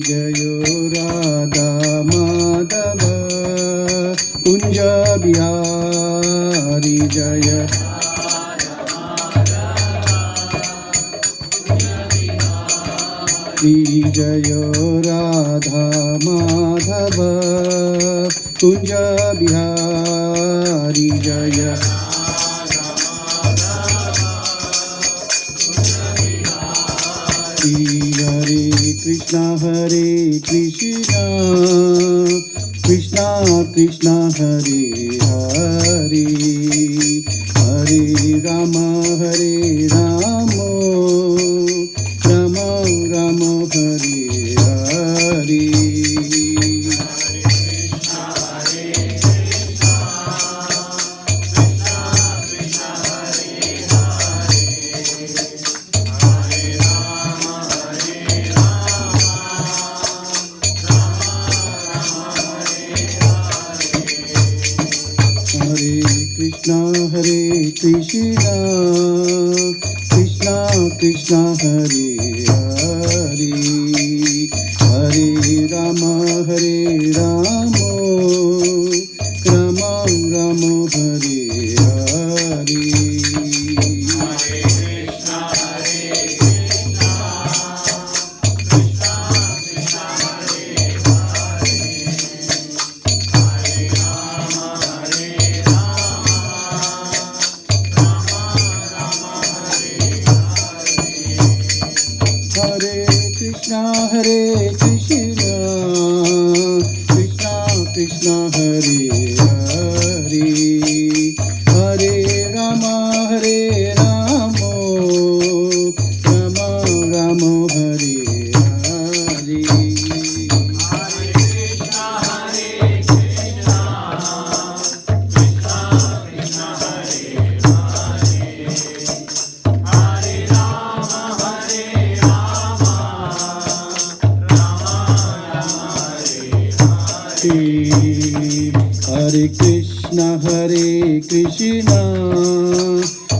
जयो राधा माधव कुंज बिहारी जय जयो राधा माधव कुंज बिहारी जय हरे Krishna Krishna Krishna Hare Hare Hare Ram Ram Ram Hare Hare Hare Krishna Krishna Krishna Hare Hare Hare Ram Ram Ram Hare Hare Hare Krishna Krishna Krishna Hare Hare Hare Ram Ram Ram Hare Hare Hare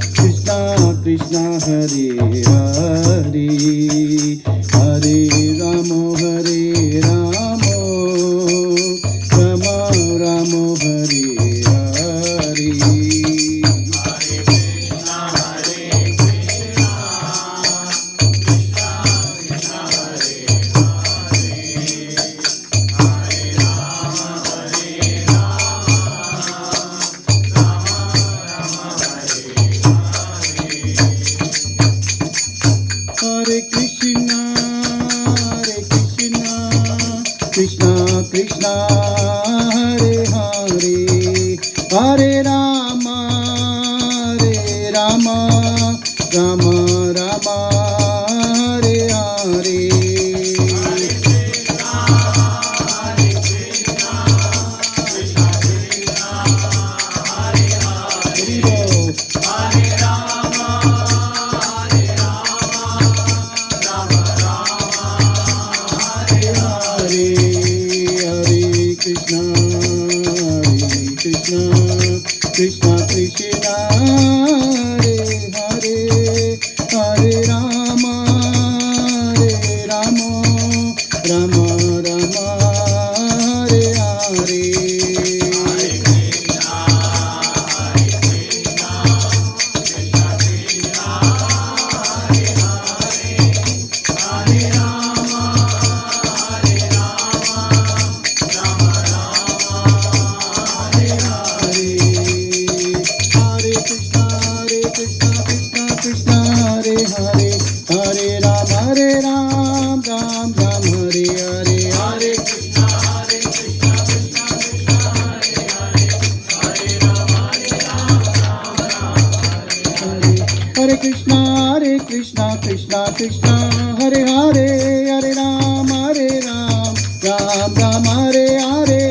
Krishna Krishna Krishna Hare Hare Hare Ram Ram Ram Hare Hare Hare Krishna Krishna Krishna Hare Hare Hare Ram Ram Ram Hare Hare Krishna Krishna Hare Hare Hare Ram Ram Hare Hare Krishna Hare Hare Hare Ram Ram Hare Hare Hare Hare Krishna Krishna Krishna Hare Hare Hare Ram Ram Hare Hare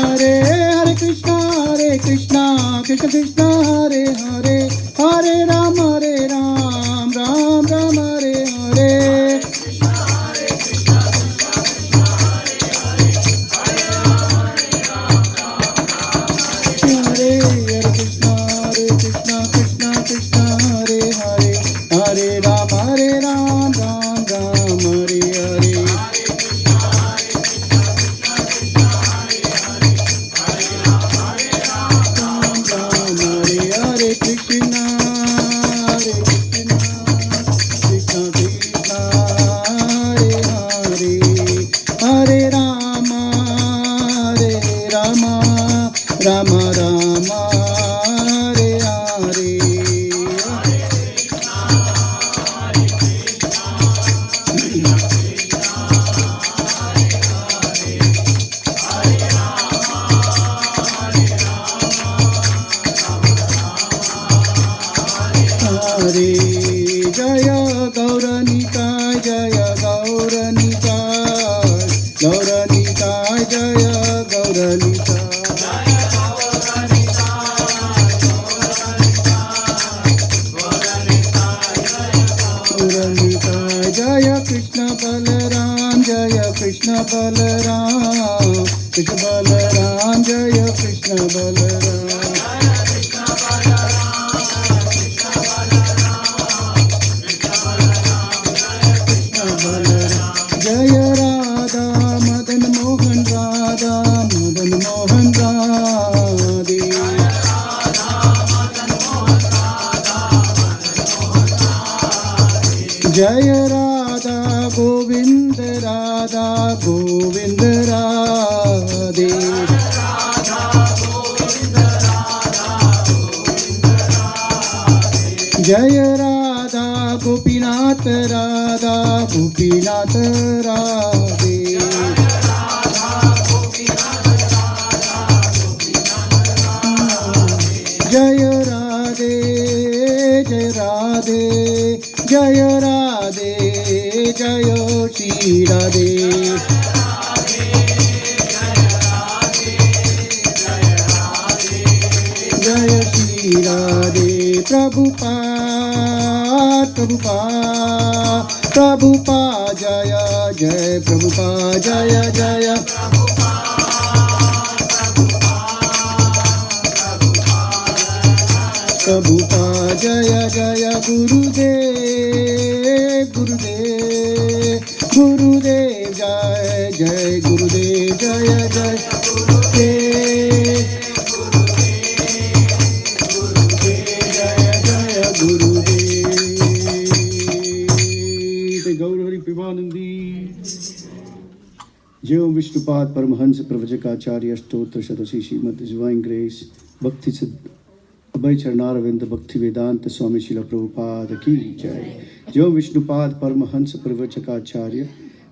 Hare Krishna Krishna Krishna Hare Hare Hare Ram Ram Hare Hare Hare Krishna, Krishna Krishna, Hare Hare, Hare Rama, Rama Rama, Hare Hare. Hare Jaya Gauranika, Jaya Gauranika, Gauranika, Jaya Gauranika, Gauranika, Jaya Krishna Balaram, Jaya Krishna Balaram, Krishna Balaram, Jaya Krishna Balaram. Jaya Radha Madan Mohan Radha Madan Mohan Radhe. Jaya Radha Govind Radha Govind Radhe. Jaya Radha Gopinath Radha Gopinath Radhe. Jaya Radhe Jaya Radhe Jaya Radhe Jaya Shri Radhe. Jaya Shri Radhe. Prabhupada Prabhupada Prabhupada Jaya Jaya Prabhupada Jaya Jaya Prabhupada Jaya Jaya Gurudev Gurudev Gurudev Jaya Jaya Gurudev Jaya Jaya Gurudev Gauri Pivanandi. Jai Vishnupad Paramahansa Pravachakacharya Stotra Shatasi Srimad Divine Grace Bhakti Abhay Charnaravinda Bhakti Vedanta Swami Srila Prabhupada Ki Jai. Jai Vishnupad Paramahansa Pravachakacharya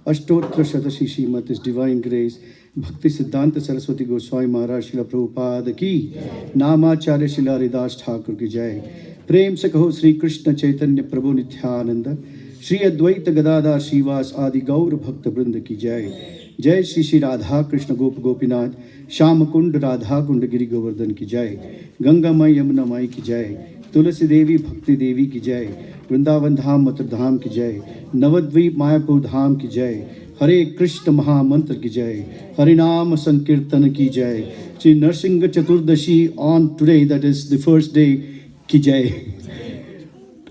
Ashtotra Shatasi Srimad Divine Grace Bhakti Siddhanta Saraswati Goswami Maharaj Srila Prabhupada Ki Namacharya Srila Haridas Thakur Ki Jai. Prem se kaho Sri Krishna Chaitanya Prabhu Nityananda Shri Advaita Gadadhar Shivas Adi Gaur Bhakta Vrinda Ki Jai. Jai Shri Shri Radha Krishna Gop Gopinath Sham Kund Radha Kund Giri Govardhan Ki Jai. Ganga Mai Yamuna Mai Ki Jai. Tulasi Devi Bhakti Devi Ki Jai. Vrindavan Dham Mathur Dham Ki Jai. Navadvip Mayapur Dham Ki Jai. Hare Krishna Maha Mantra Ki Jai. Harinam Sankirtan Ki Jai. Shri Narsimha Chaturdasi on today, that is the first day, Ki Jai.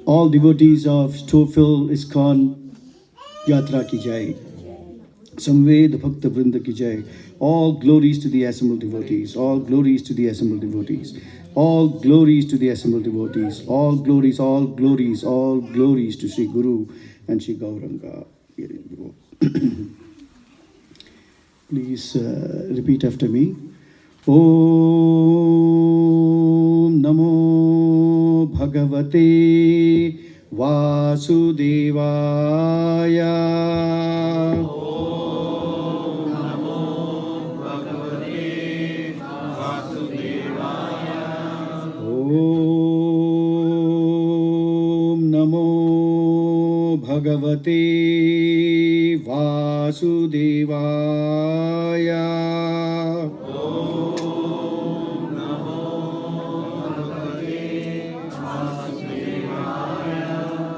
All devotees of Stouffville ISKCON Yatra Ki Jai. Samved Bhakta Vrinda Ki Jai. All glories to the assembled devotees. All glories to the assembled devotees. All glories to the assembled devotees. All glories, all glories, all glories to Sri Guru and Sri Gauranga. Please repeat after me. Om Namo Bhagavate Vasudevaya. Om Namo Bhagavate Vasudevaya.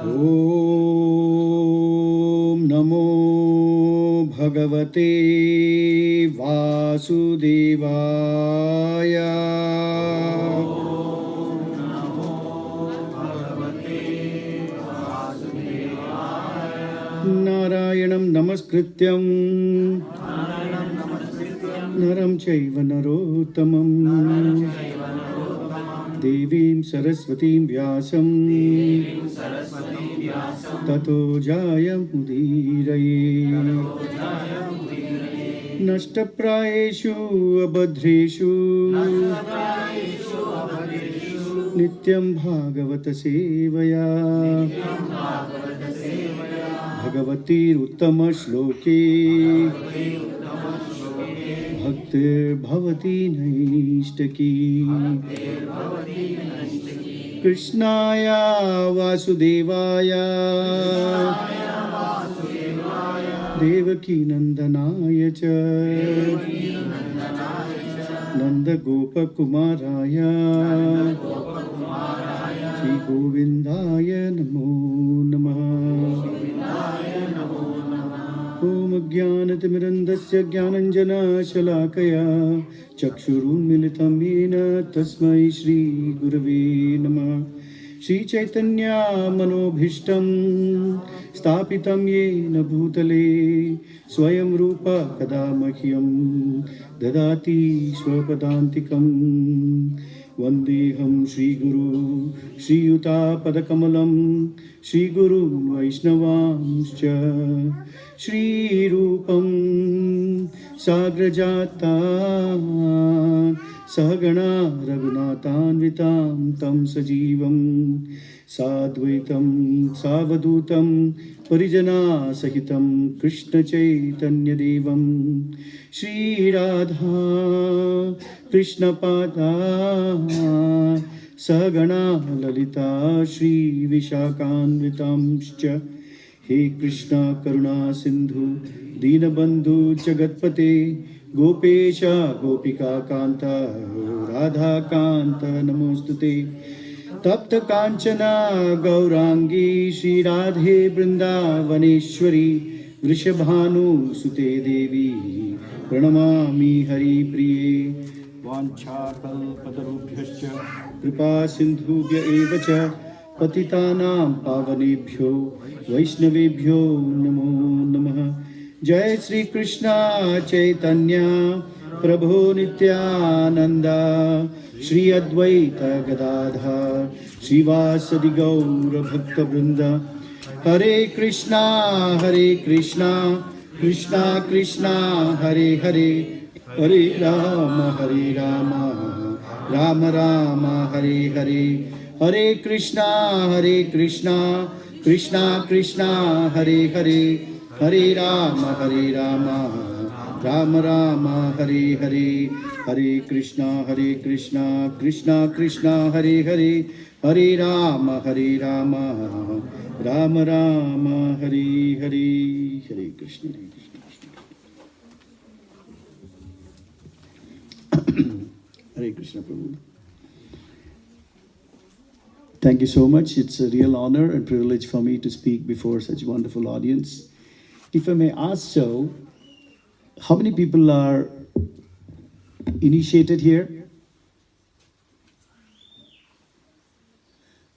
Om Namo Bhagavate Vasudevaya. Narayanam Namaskrityam Naram Chaiva Narottamam Devim Saraswatim Vyasam Tato Jayam Udiraye Nashtaprayeshu Abhadreshu Nityam Bhagavata Sevaya Bhagavatir Uttama Shloke Bhaktir Bhavati Naishtaki Krishnaya Vasudevaya Devaki Nandanaya Cha Nanda Gopa Kumaraya Shri Govindaya Namo Namaha Om Jnanatimirandasya Jnananjana Shalakaya Chakshurunmilitam Yena Tasmai Shri Gurave Namaha Shri Chaitanya Manobhishtam Stapitam Yena Bhutale Swayam Rupa Kadamahyam Dadati Swapadantikam Vandeham Shri Guru Shri Yuta Padakamalam Shri Guru Vaishnavamscha Shri Rupam Sagrajata Sahagana Raghunathanvitam Tam Sajivam Sadvaitam Savadutam Parijana Sahitam Krishna Chaitanya Devam Shri Radha Krishna Pada Sagana Lalita Shri Vishakanvitamscha He Krishna Karuna Sindhu Dinabandhu Jagatpate Gopesha Gopika Kanta Radha Kanta Namostute Tapta Kanchana Gaurangi Shri Radhe Vrindavaneshwari Vrishabhanu Sute Devi Pranamami Hari Priye Vancha Kalpatarubhyascha Kripa Sindhubhya Evacha Patitanam Pavanebhyo Vaishnavebhyo Namo Namaha Jai Sri Krishna Chaitanya Prabhu Nityananda Shri Advaita Gadadha Srivasadi Gaura Bhakta Vrinda Hare Krishna Krishna Krishna Hare Hare Hare Rama Rama Rama Hare Hare Hare Krishna Krishna Krishna Hare Hare Hare Rama Rama Rama Hare Hare Hare Krishna Krishna Krishna Hare Hare Hare Rama Rama Rama Hare Hare Hare Krishna Hare Krishna Prabhu. Thank you so much. It's a real honor and privilege for me to speak before such a wonderful audience. If I may ask so, how many people are initiated here?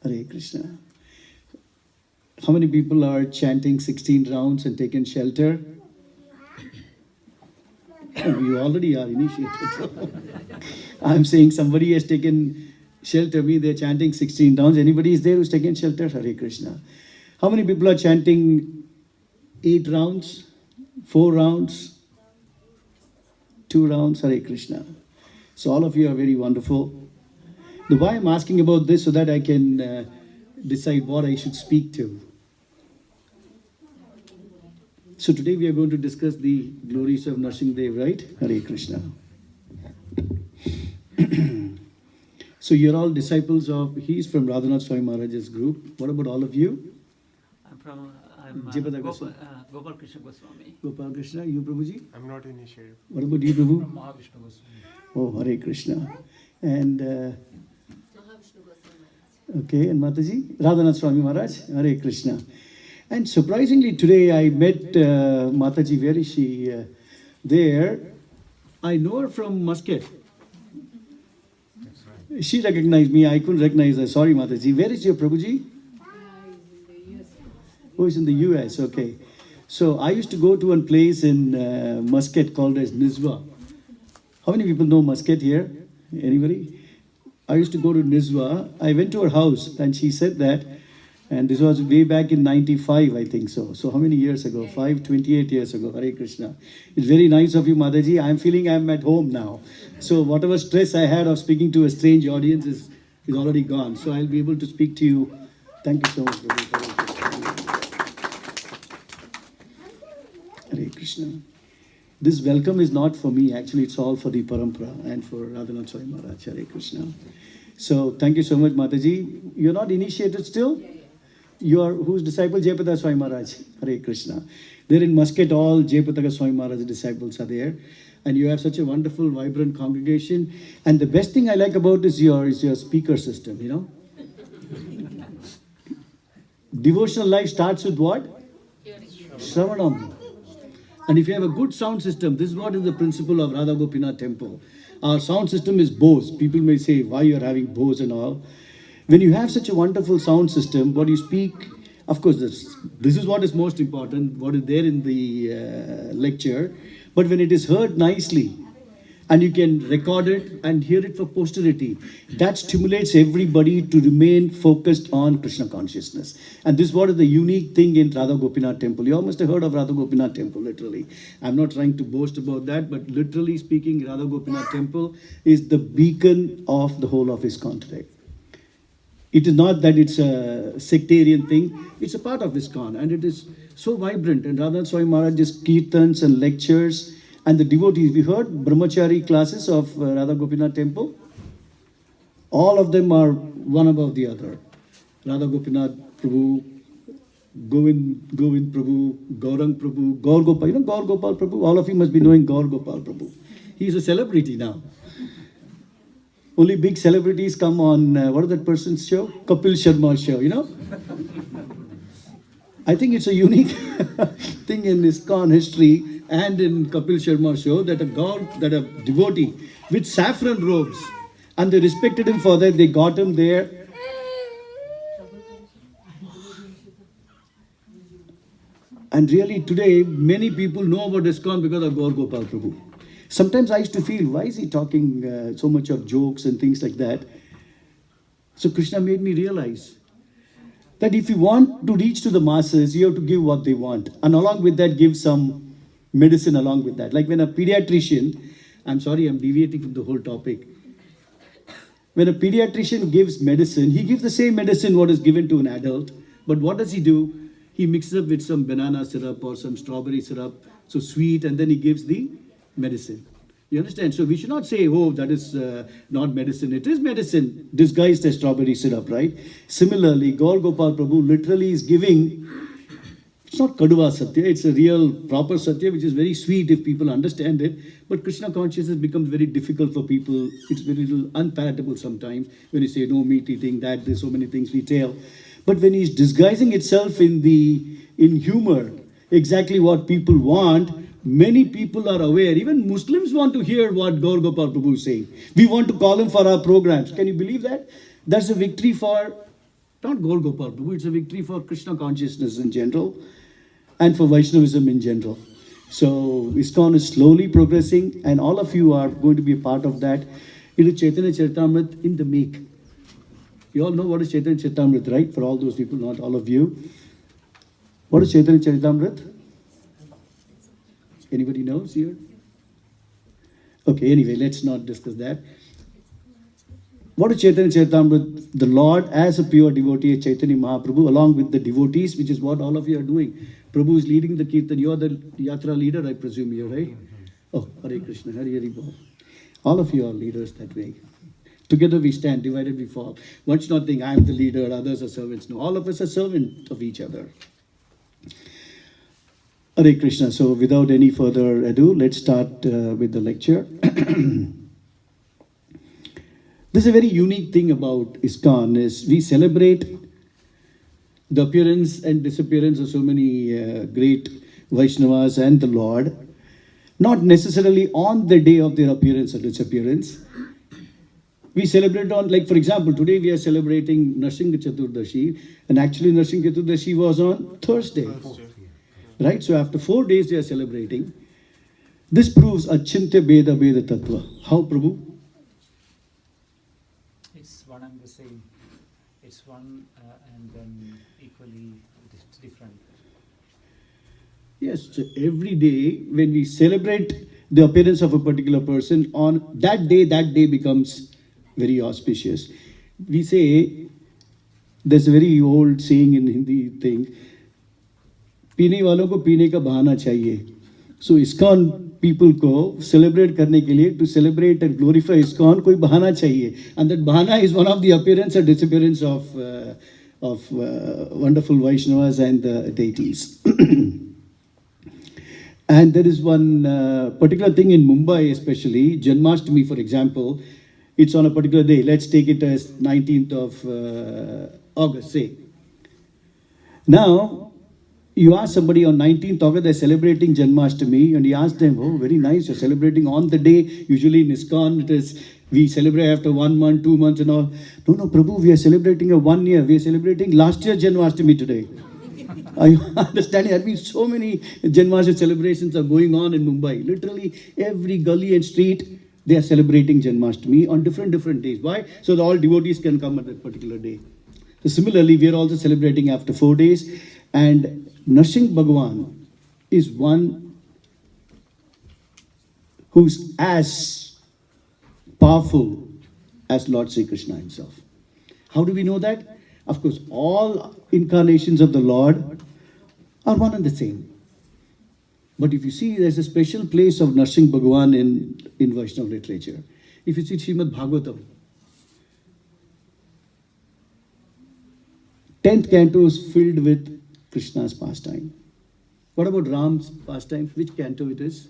Hare Krishna. How many people are chanting 16 rounds and taken shelter? Oh, you already are initiated. I'm saying somebody has taken shelter, me, they're chanting 16 rounds. Anybody is there who's taken shelter? Hare Krishna. How many people are chanting 8 rounds, 4 rounds, 2 rounds? Hare Krishna. So all of you are very wonderful. The why I'm asking about this so that I can decide what I should speak to. So today we are going to discuss the glories of Narsimha Dev, right? Hare Krishna. So you're all disciples of, he's from Radhanath Swami Maharaj's group. What about all of you? I'm Gopal Krishna Goswami. Gopal Krishna, you Prabhuji? I'm not initiated. What about you Prabhu? From Mahavishnu Goswami. Oh, Hare Krishna. And, okay, and Mataji? Radhanath Swami Maharaj, Hare Krishna. And surprisingly today I met Mataji, where is she? There. I know her from Muscat. She recognized me, I couldn't recognize her. Sorry Mataji. Where is your Prabhuji? Oh, he's in the US, okay. So I used to go to one place in Muscat called as Nizwa. How many people know Muscat here? Anybody? I used to go to Nizwa. I went to her house and she said that, and this was way back in 95, I think so. So how many years ago? 28 years ago. Hare Krishna. It's very nice of you, Mataji. I'm feeling I'm at home now. So whatever stress I had of speaking to a strange audience is already gone. So I'll be able to speak to you. Thank you so much, Prabhu. Hare Krishna. This welcome is not for me, actually, it's all for the Parampara and for Radhanath Swami Maharaj. Hare Krishna. So, thank you so much, Mataji. You're not initiated still? You are whose disciple? Jayapataka Swami Maharaj. Hare Krishna. There in Muscat, all Jayapataka Swami Maharaj disciples are there. And you have such a wonderful, vibrant congregation. And the best thing I like about is your speaker system, you know. Devotional life starts with what? Shravanam. And if you have a good sound system, this is what is the principle of Radha Gopinath temple. Our sound system is Bose. People may say, why you're having Bose and all. When you have such a wonderful sound system, what you speak, of course, this is what is most important, what is there in the lecture. But when it is heard nicely, and you can record it and hear it for posterity, that stimulates everybody to remain focused on Krishna consciousness. And this is what is the unique thing in Radha Gopinath temple. You all must have heard of Radha Gopinath temple, literally. I'm not trying to boast about that, but literally speaking, Radha Gopinath temple is the beacon of the whole of ISKCON today. It is not that it's a sectarian thing, it's a part of ISKCON, and it is so vibrant. And Radha Swami Maharaj's kirtans and lectures, and the devotees, we heard brahmachari classes of Radha Gopinath temple. All of them are one above the other. Radha Gopinath Prabhu, Govind Prabhu, Gaurang Prabhu, Gaur Gopal. You know Gaur Gopal Prabhu? All of you must be knowing Gaur Gopal Prabhu. He's a celebrity now. Only big celebrities come on, what is that person's show? Kapil Sharma's show, you know? I think it's a unique thing in ISKCON history and in Kapil Sharma's show that a devotee with saffron robes, and they respected him for that, they got him there. And really today, many people know about ISKCON because of Gaur Gopal Prabhu. Sometimes I used to feel, why is he talking so much of jokes and things like that? So Krishna made me realize that if you want to reach to the masses, you have to give what they want. And along with that, give some medicine along with that. Like when a pediatrician, I'm sorry, I'm deviating from the whole topic. When a pediatrician gives medicine, he gives the same medicine what is given to an adult. But what does he do? He mixes up with some banana syrup or some strawberry syrup, so sweet, and then he gives the medicine. You understand? So we should not say, oh, that is not medicine. It is medicine disguised as strawberry syrup, right? Similarly, Gaur Gopal Prabhu literally is giving, it's not Kaduva Satya, it's a real proper Satya, which is very sweet if people understand it. But Krishna consciousness becomes very difficult for people. It's very little unpalatable sometimes when you say no meat eating, that there's so many things we tell. But when he's disguising itself in humor, exactly what people want, many people are aware. Even Muslims want to hear what Gaur Gopal Prabhu is saying. We want to call him for our programs. Can you believe that? That's a victory for, not Gaur Gopal Prabhu, it's a victory for Krishna consciousness in general and for Vaishnavism in general. So ISKCON is slowly progressing, and all of you are going to be a part of that. It is Chaitanya Charitamrita in the make. You all know what is Chaitanya Charitamrita, right? For all those people, not all of you. What is Chaitanya Charitamrita? Anybody knows here? Okay, anyway, let's not discuss that. What is Chaitanya Charitamrita? The Lord, as a pure devotee, Chaitanya Mahaprabhu, along with the devotees, which is what all of you are doing. Prabhu is leading the kirtan. You are the yatra leader, I presume you're right? Oh, Hare Krishna, Hare Hare Bol. All of you are leaders that way. Together we stand, divided we fall. One should not think I am the leader, others are servants. No, all of us are servants of each other. Hare Krishna. So without any further ado, let's start with the lecture. This is a very unique thing about ISKCON is we celebrate the appearance and disappearance of so many great Vaishnavas and the Lord, not necessarily on the day of their appearance or disappearance. We celebrate on, like for example, today we are celebrating Narsimha Chaturdasi, and actually Narsimha Chaturdasi was on Thursday. Right? So after 4 days they are celebrating. This proves Achintya Beda Beda Tattva. How, Prabhu? it's one and the same. It's one and then equally different. Yes, so every day when we celebrate the appearance of a particular person, on that day becomes very auspicious. We say, there's a very old saying in Hindi thing, पीने वालों को पीने का बहाना चाहिए. So ISKCON people को celebrate करने के लिए, to celebrate and glorify ISKCON कोई बहाना चाहिए. And that bahana is one of the appearance and disappearance of wonderful Vaishnavas and deities. And there is one particular thing in Mumbai especially, Janmashtami for example, it's on a particular day. Let's take it as 19th of August, say. Now, you ask somebody on 19th August, they're celebrating Janmashtami, and you ask them, oh, very nice, you're celebrating on the day. Usually in ISKCON, it is, we celebrate after 1 month, 2 months and all. No, Prabhu, we are celebrating a 1 year. We are celebrating last year Janmashtami today. Are you understanding? That means so many Janmashtami celebrations are going on in Mumbai. Literally every gully and street, they are celebrating Janmashtami on different days. Why? So that all devotees can come at that particular day. So similarly, we are also celebrating after 4 days. And Narsimha Bhagwan is one who's as powerful as Lord Sri Krishna himself. How do we know that? Of course, all incarnations of the Lord are one and the same. But if you see, there's a special place of Narsimha Bhagwan in Vaishnava literature. If you see Srimad Bhagavatam, 10th canto is filled with Krishna's pastime. What about Ram's pastime? Which canto it is?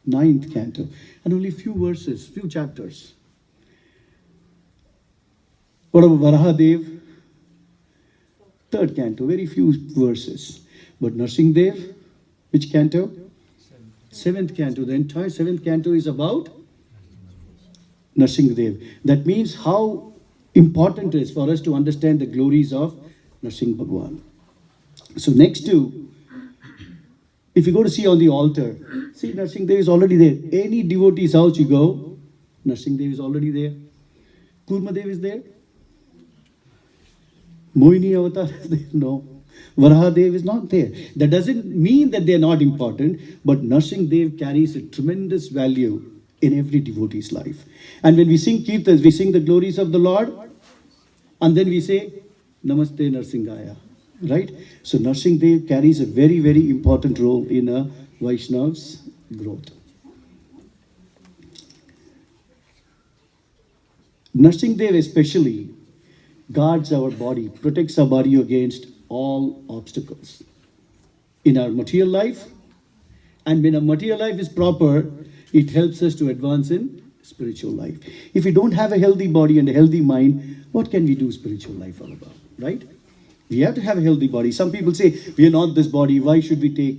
9th canto. And only few verses, few chapters. What about Varahadev? 3rd canto, very few verses. But Narsimha Dev, which canto? 7th canto. The entire 7th canto is about Narsimha Dev. That means how important it is for us to understand the glories of Narsimha Bhagwan. So next to, if you go to see on the altar, see Narsimha Dev is already there. Any devotee's house you go, Narsimha Dev is already there. Kurma Dev is there. Mohini Avatar is there. No. Varahadev is not there. That doesn't mean that they are not important, but Narsimha Dev carries a tremendous value in every devotee's life. And when we sing Kirtans, we sing the glories of the Lord, and then we say, Namaste Narsingaya. Right? So Narsimha Dev carries a very important role in a Vaishnav's growth. Narsimha Dev especially guards our body, protects our body against all obstacles in our material life. And when our material life is proper, it helps us to advance in spiritual life. If we don't have a healthy body and a healthy mind, what can we do spiritual life all about? Right? We have to have a healthy body. Some people say, we are not this body, why should we take?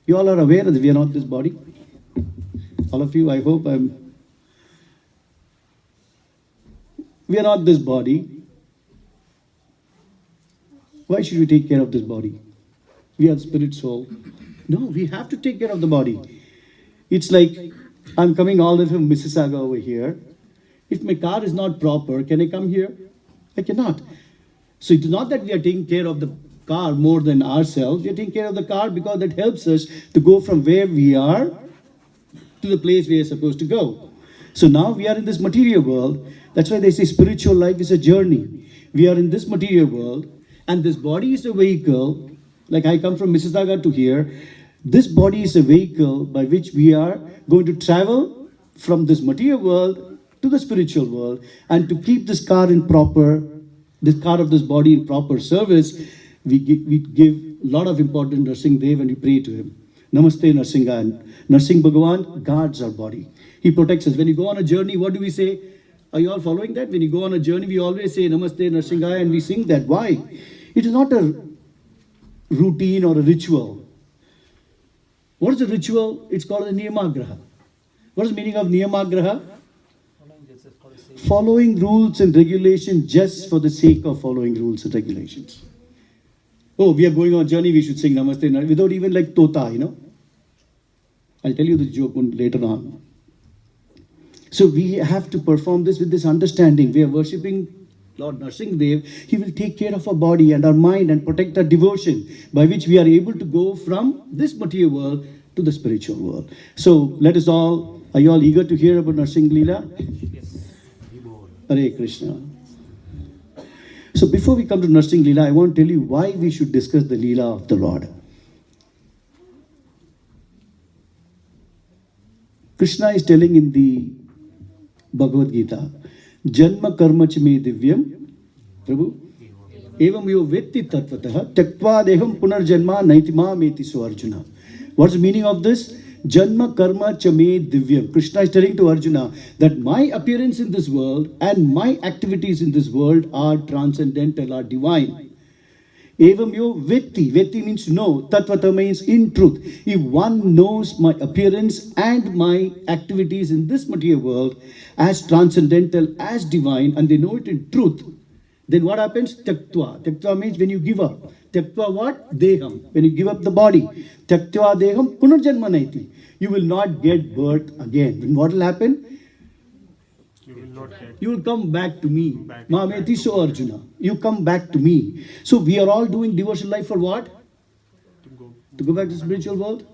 You all are aware that we are not this body? All of you, I hope we are not this body. Why should we take care of this body? We are spirit soul. No, we have to take care of the body. It's like, I'm coming all the way from Mississauga over here. If my car is not proper, can I come here? I cannot. So it is not that we are taking care of the car more than ourselves. We are taking care of the car because that helps us to go from where we are to the place we are supposed to go. So now we are in this material world. That's why they say spiritual life is a journey. We are in this material world, and this body is a vehicle. Like I come from Mississauga to here. This body is a vehicle by which we are going to travel from this material world to the spiritual world. And to keep this car of this body in proper service, we give a lot of importance to Narsimha Dev and we pray to him. Namaste Narsingha. And Narsimha Bhagwan guards our body. He protects us. When you go on a journey, what do we say? Are you all following that? When you go on a journey, we always say Namaste Narsingha and we sing that. Why? It is not a routine or a ritual. What is a ritual? It's called a niyamagraha. What is the meaning of niyamagraha? Following rules and regulations just for the sake of following rules and regulations. Oh, we are going on a journey, we should sing Namaste, without even like Tota, I'll tell you the joke later on. So we have to perform this with this understanding. We are worshipping Lord Narsimha. He will take care of our body and our mind and protect our devotion, by which we are able to go from this material world to the spiritual world. So let us all, are you all eager to hear about Narsimha Leela? Yes. Hare Krishna. So before we come to Narsimha Leela, I want to tell you why we should discuss the Leela of the Lord. Krishna is telling in the Bhagavad Gita, Janma karma ch me divyam, Prabhu, evam yo vetti tatvatah, tyaktva deham punarjanma naitima meti so Arjuna. What's the meaning of this? Janma karma cha me divyam. Krishna is telling to Arjuna that my appearance in this world and my activities in this world are transcendental, are divine. Evam yo vetti. Vetti means to know. Tatvata means in truth. If one knows my appearance and my activities in this material world as transcendental, as divine, and they know it in truth, then what happens? Tyaktva. Tyaktva means when you give up. Tyaktva what? Deham. When you give up the body. Tyaktva deham punarjanma naiti. You will not get birth again. Then what will happen? You will come back to me. Mameti so Arjuna. You come back to me. So we are all doing devotional life for what? To go back to the spiritual world?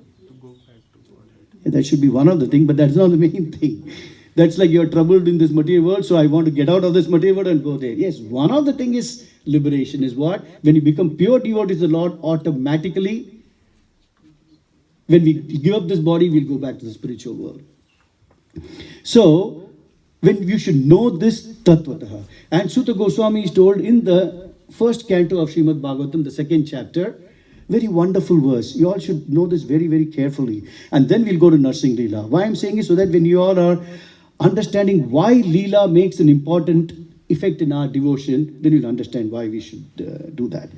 Yeah, that should be one of the things, but that's not the main thing. That's like you're troubled in this material world, so I want to get out of this material world and go there. Yes, one of the things is liberation is what? When you become pure devotees of the Lord, automatically, when we give up this body, we'll go back to the spiritual world. So, when you should know this tattvataha. And Sutta Goswami is told in the first canto of Srimad Bhagavatam, the second chapter, very wonderful verse. You all should know this very, very carefully. And then we'll go to Narsimha Leela. Why I'm saying is so that when you all are understanding why Leela makes an important effect in our devotion, then you'll understand why we should do that.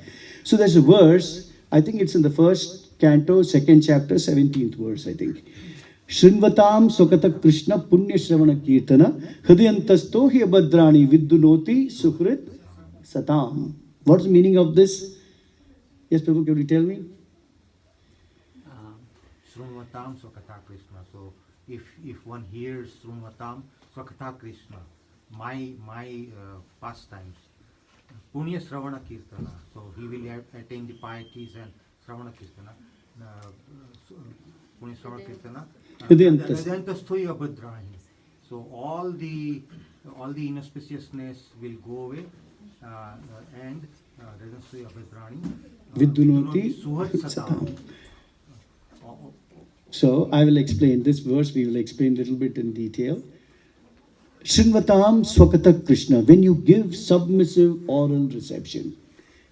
So there's a verse, I think it's in the first canto, second chapter, 17th verse, I think. Shrinvatam Sokata Krishna Punya Shravana Kirtana Hridayantasto hi abhadrani Viddunoti Suhrit Satam. What's the meaning of this? Yes, Prabhu, can you tell me? Srunvatam Swakata Krishna. So if one hears Srunvatam Swakata Krishna, my pastimes, Punya Shravana Kirtana. So he will attain the pieties and Shravana Kirtana. Punya Shravana Kirtana. Hridayantastohi abhadrani. So all the inauspiciousness will go away and Hridayantastohi abhadrani. Viddunoti Satam. So I will explain this verse, we will explain a little bit in detail. Shrinvatam Swakata Krishna, when you give submissive oral reception.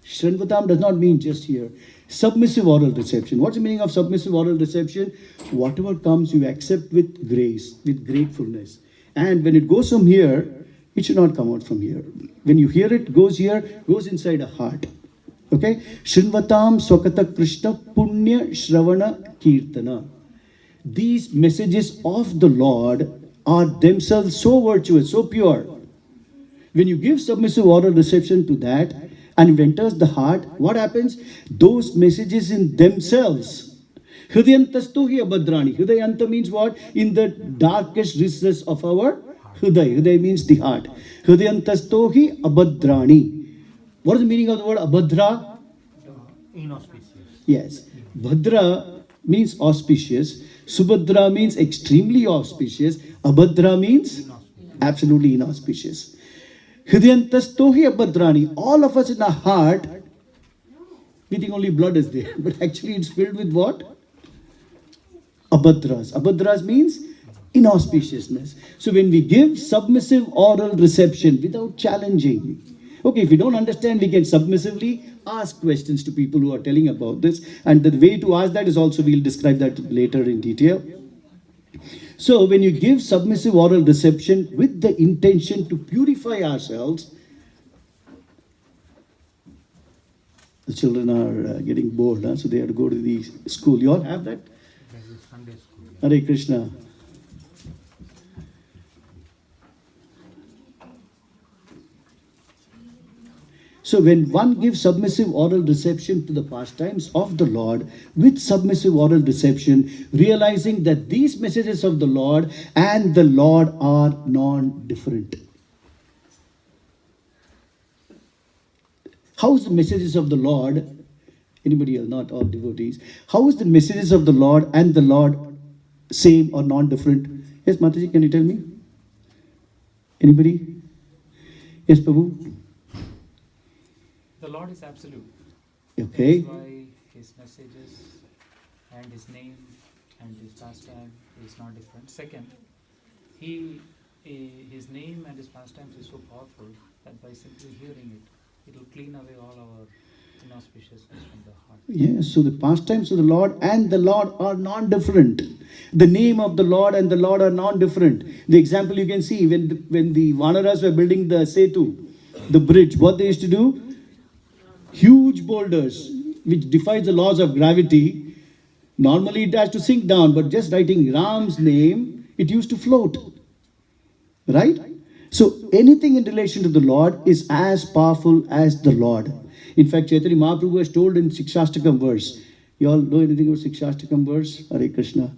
Shrinvatam does not mean just here. Submissive oral reception. What's the meaning of submissive oral reception? Whatever comes, you accept with grace, with gratefulness. And when it goes from here, it should not come out from here. When you hear it, goes here, goes inside a heart. Okay? Shrinvatam Swakata Krishna Punya Shravana Kirtana. These messages of the Lord are themselves so virtuous, so pure. When you give submissive oral reception to that, and it enters the heart, what happens? Those messages in themselves. Hridayantastohi abhadrani. Hridayanta means what? In the darkest recess of our Hriday. Hriday means the heart. Hridayantastohi abhadrani. What is the meaning of the word abhadra? Inauspicious. Yes. Bhadra means auspicious. Subhadra means extremely auspicious. Abhadra means absolutely inauspicious. Hridayantastohi abhadrani. All of us in our heart, we think only blood is there. But actually it's filled with what? Abhadras. Abhadras means inauspiciousness. So when we give submissive oral reception without challenging, okay, if we don't understand, we can submissively ask questions to people who are telling about this. And the way to ask that is also, we'll describe that later in detail. So when you give submissive oral reception with the intention to purify ourselves, the children are getting bored, huh? So they have to go to the school. You all have that? There is Sunday school. Hare Krishna. So when one gives submissive oral reception to the pastimes of the Lord with submissive oral reception, realizing that these messages of the Lord and the Lord are non-different. How is the messages of the Lord, anybody else, not all devotees, how is the messages of the Lord and the Lord same or non-different? Yes, Mataji, can you tell me? Anybody? Yes, Prabhu? The Lord is absolute. Okay. That's why his messages and his name and his pastime is not different. Second, his name and his pastimes is so powerful that by simply hearing it, it will clean away all our inauspiciousness from the heart. Yes, so the pastimes of the Lord and the Lord are non-different. The name of the Lord and the Lord are non-different. The example you can see when the Vanaras were building the Setu, the bridge, what they used to do? Huge boulders which defies the laws of gravity. Normally it has to sink down, but just writing Ram's name, it used to float. Right? So anything in relation to the Lord is as powerful as the Lord. In fact, Chaitanya Mahaprabhu has told in Sikshastakam verse. You all know anything about Sikshastakam verse? Hare Krishna.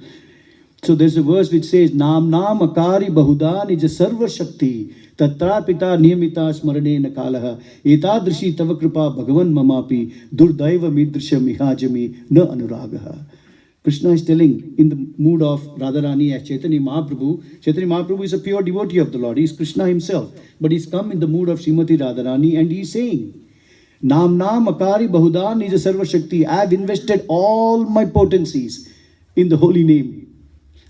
So there's a verse which says, Nam Nam Akari Bahuda Nija Sarva Shakti Tatra Pita Niyamita Smarane Nakalaha Etadrishi Tava Kripa Bhagavan Mamapi Durdaiva Midrisha Mihajami Na Anuragaha. Krishna is telling in the mood of Radharani as Chaitanya Mahaprabhu. Chaitanya Mahaprabhu is a pure devotee of the Lord. He is Krishna himself. But he's come in the mood of Srimati Radharani and he is saying, Nam Nam Akari Bahuda Nija Sarva Shakti. I have invested all my potencies in the holy name.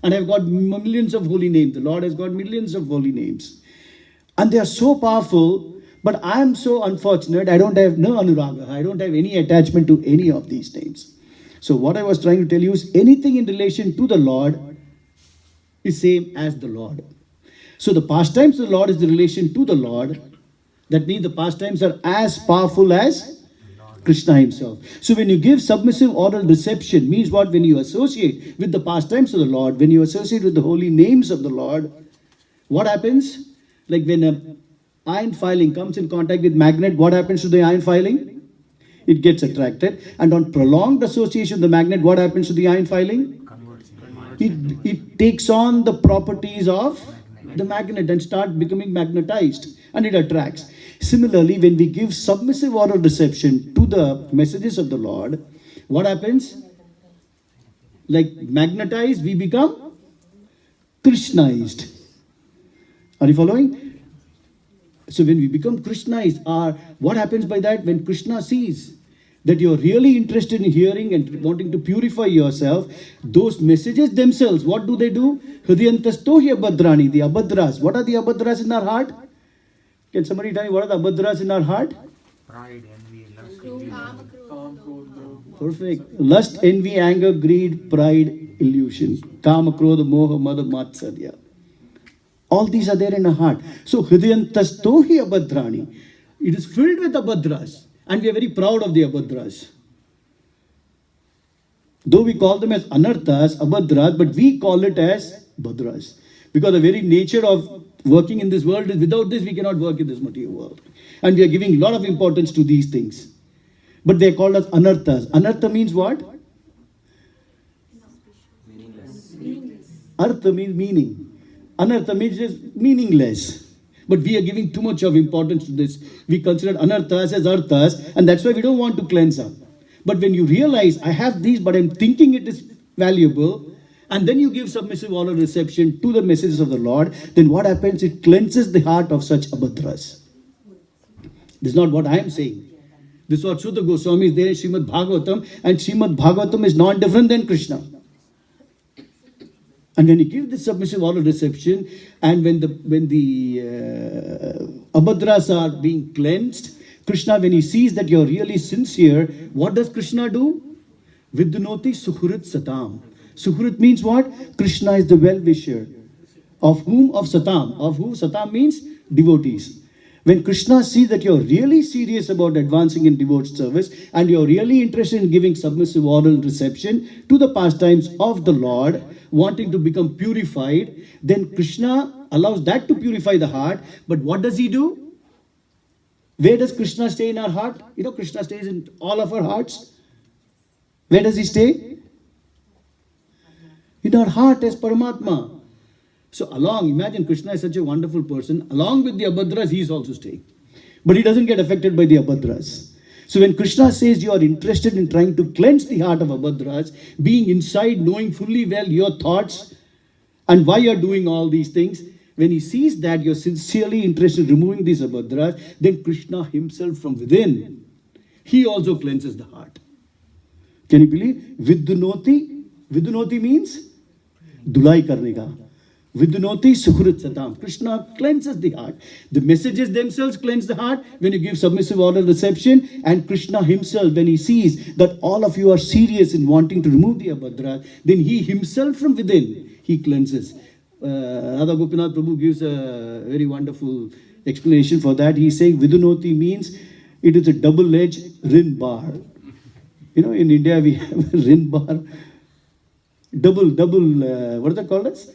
And I've got millions of holy names. The Lord has got millions of holy names. And they are so powerful, but I am so unfortunate. I don't have no anuraga. I don't have any attachment to any of these names. So what I was trying to tell you is anything in relation to the Lord is same as the Lord. So the pastimes of the Lord is the relation to the Lord. That means the pastimes are as powerful as Krishna himself. So when you give submissive oral reception, means what? When you associate with the pastimes of the Lord, when you associate with the holy names of the Lord, what happens? Like when an iron filing comes in contact with magnet, what happens to the iron filing? It gets attracted. And on prolonged association with the magnet, what happens to the iron filing? It takes on the properties of the magnet and starts becoming magnetized and it attracts. Similarly, when we give submissive oral reception to the messages of the Lord, what happens? Like magnetized, we become Krishnized. Are you following? So when we become Krishnized, what happens by that? When Krishna sees that you're really interested in hearing and wanting to purify yourself, those messages themselves, what do? Hridayantastohi abhadrani, the abhadras. What are the abhadras in our heart? Can somebody tell me what are the abhadras in our heart? Pride, envy, lust, illusion. Perfect. Lust, envy, anger, greed, pride, illusion. Kama, krodha, moha, mada, matsarya. All these are there in our heart. So, hridayantastohi abhadrani. It is filled with abhadras. And we are very proud of the abhadras. Though we call them as anarthas, abhadras, but we call it as bhadras. Because the very nature of working in this world is without this we cannot work in this material world. And we are giving a lot of importance to these things. But they are called as anarthas. Anartha means what? Meaningless. Artha means meaning. Anartha means just meaningless. But we are giving too much of importance to this. We consider anarthas as arthas, and that's why we don't want to cleanse up. But when you realize, I have these, but I'm thinking it is valuable, and then you give submissive oral reception to the messages of the Lord, then what happens? It cleanses the heart of such abhadras. This is not what I am saying. This is what Sutta Goswami is there in Srimad Bhagavatam, and Srimad Bhagavatam is not different than Krishna. And when you give this submissive oral reception, and when the abhadras are being cleansed, Krishna, when he sees that you're really sincere, what does Krishna do? Vidunoti Suhrit Satam. Suhrit means what? Krishna is the well-wisher. Of whom? Of Satam. Of who? Satam means devotees. When Krishna sees that you're really serious about advancing in devoted service and you're really interested in giving submissive oral reception to the pastimes of the Lord, wanting to become purified, then Krishna allows that to purify the heart. But what does he do? Where does Krishna stay in our heart? You know, Krishna stays in all of our hearts. Where does he stay? In our heart as Paramatma. So imagine Krishna is such a wonderful person, along with the Abhadras, he is also staying. But he doesn't get affected by the Abhadras. So when Krishna says you are interested in trying to cleanse the heart of Abhadras, being inside, knowing fully well your thoughts and why you're doing all these things, when he sees that you're sincerely interested in removing these Abhadras, then Krishna himself from within, he also cleanses the heart. Can you believe? Vidunoti? Vidunoti means Dulai karne ka. Vidunoti suhrit satam. Krishna cleanses the heart. The messages themselves cleanse the heart when you give submissive oral reception, and Krishna himself, when he sees that all of you are serious in wanting to remove the Abhadra, then he himself from within, he cleanses. Radha Gopinath Prabhu gives a very wonderful explanation for that. He's saying Vidunoti means it is a double-edged rin bar. You know, in India we have a rin bar. What is that called as?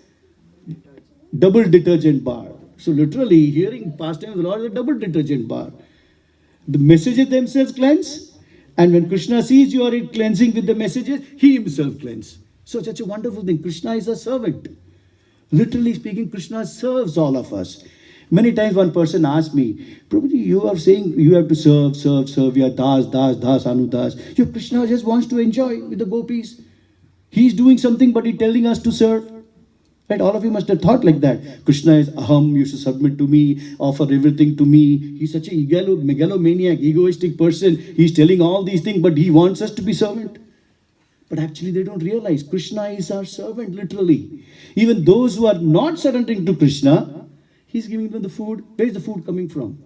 Double detergent bar. So literally, hearing pastime of the Lord is a double detergent bar. The messages themselves cleanse, and when Krishna sees you are cleansing with the messages, he himself cleanses. So such a wonderful thing. Krishna is a servant. Literally speaking, Krishna serves all of us. Many times one person asks me, Prabhuji, you are saying you have to serve, you are das, anudas. Your Krishna just wants to enjoy with the gopis. He is doing something, but he's telling us to serve. Right? All of you must have thought like that. Krishna is aham, you should submit to me, offer everything to me. He's such a megalomaniac, egoistic person. He's telling all these things, but he wants us to be servant. But actually they don't realize Krishna is our servant, literally. Even those who are not surrendering to Krishna, he's giving them the food. Where is the food coming from?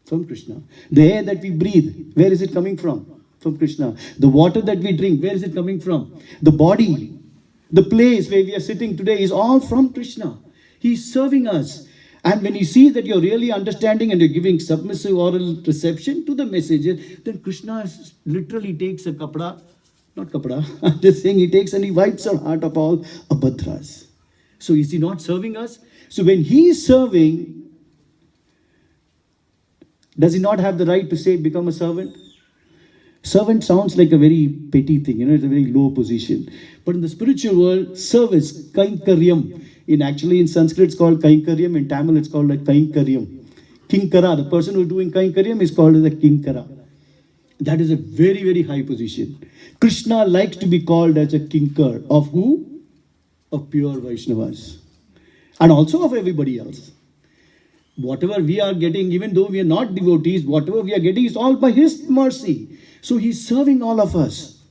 From Krishna. The air that we breathe, where is it coming from? From Krishna. The water that we drink, where is it coming from? The body, the place where we are sitting today is all from Krishna. He's serving us. And when he sees that you're really understanding and you're giving submissive oral reception to the messages, then Krishna literally takes a kapda, not kapda, I'm just saying he takes and he wipes our heart of all abhadras. So is he not serving us? So when he is serving, does he not have the right to say become a servant? Servant sounds like a very petty thing, it's a very low position. But in the spiritual world, service, kainkaryam. In Sanskrit it's called kainkaryam, in Tamil it's called like kainkaryam. Kinkara, the person who is doing kainkaryam is called as a kinkara. That is a very, very high position. Krishna likes to be called as a kinkar. Of who? Of pure Vaishnavas. And also of everybody else. Whatever we are getting, even though we are not devotees, whatever we are getting is all by his mercy. So he's serving all of us.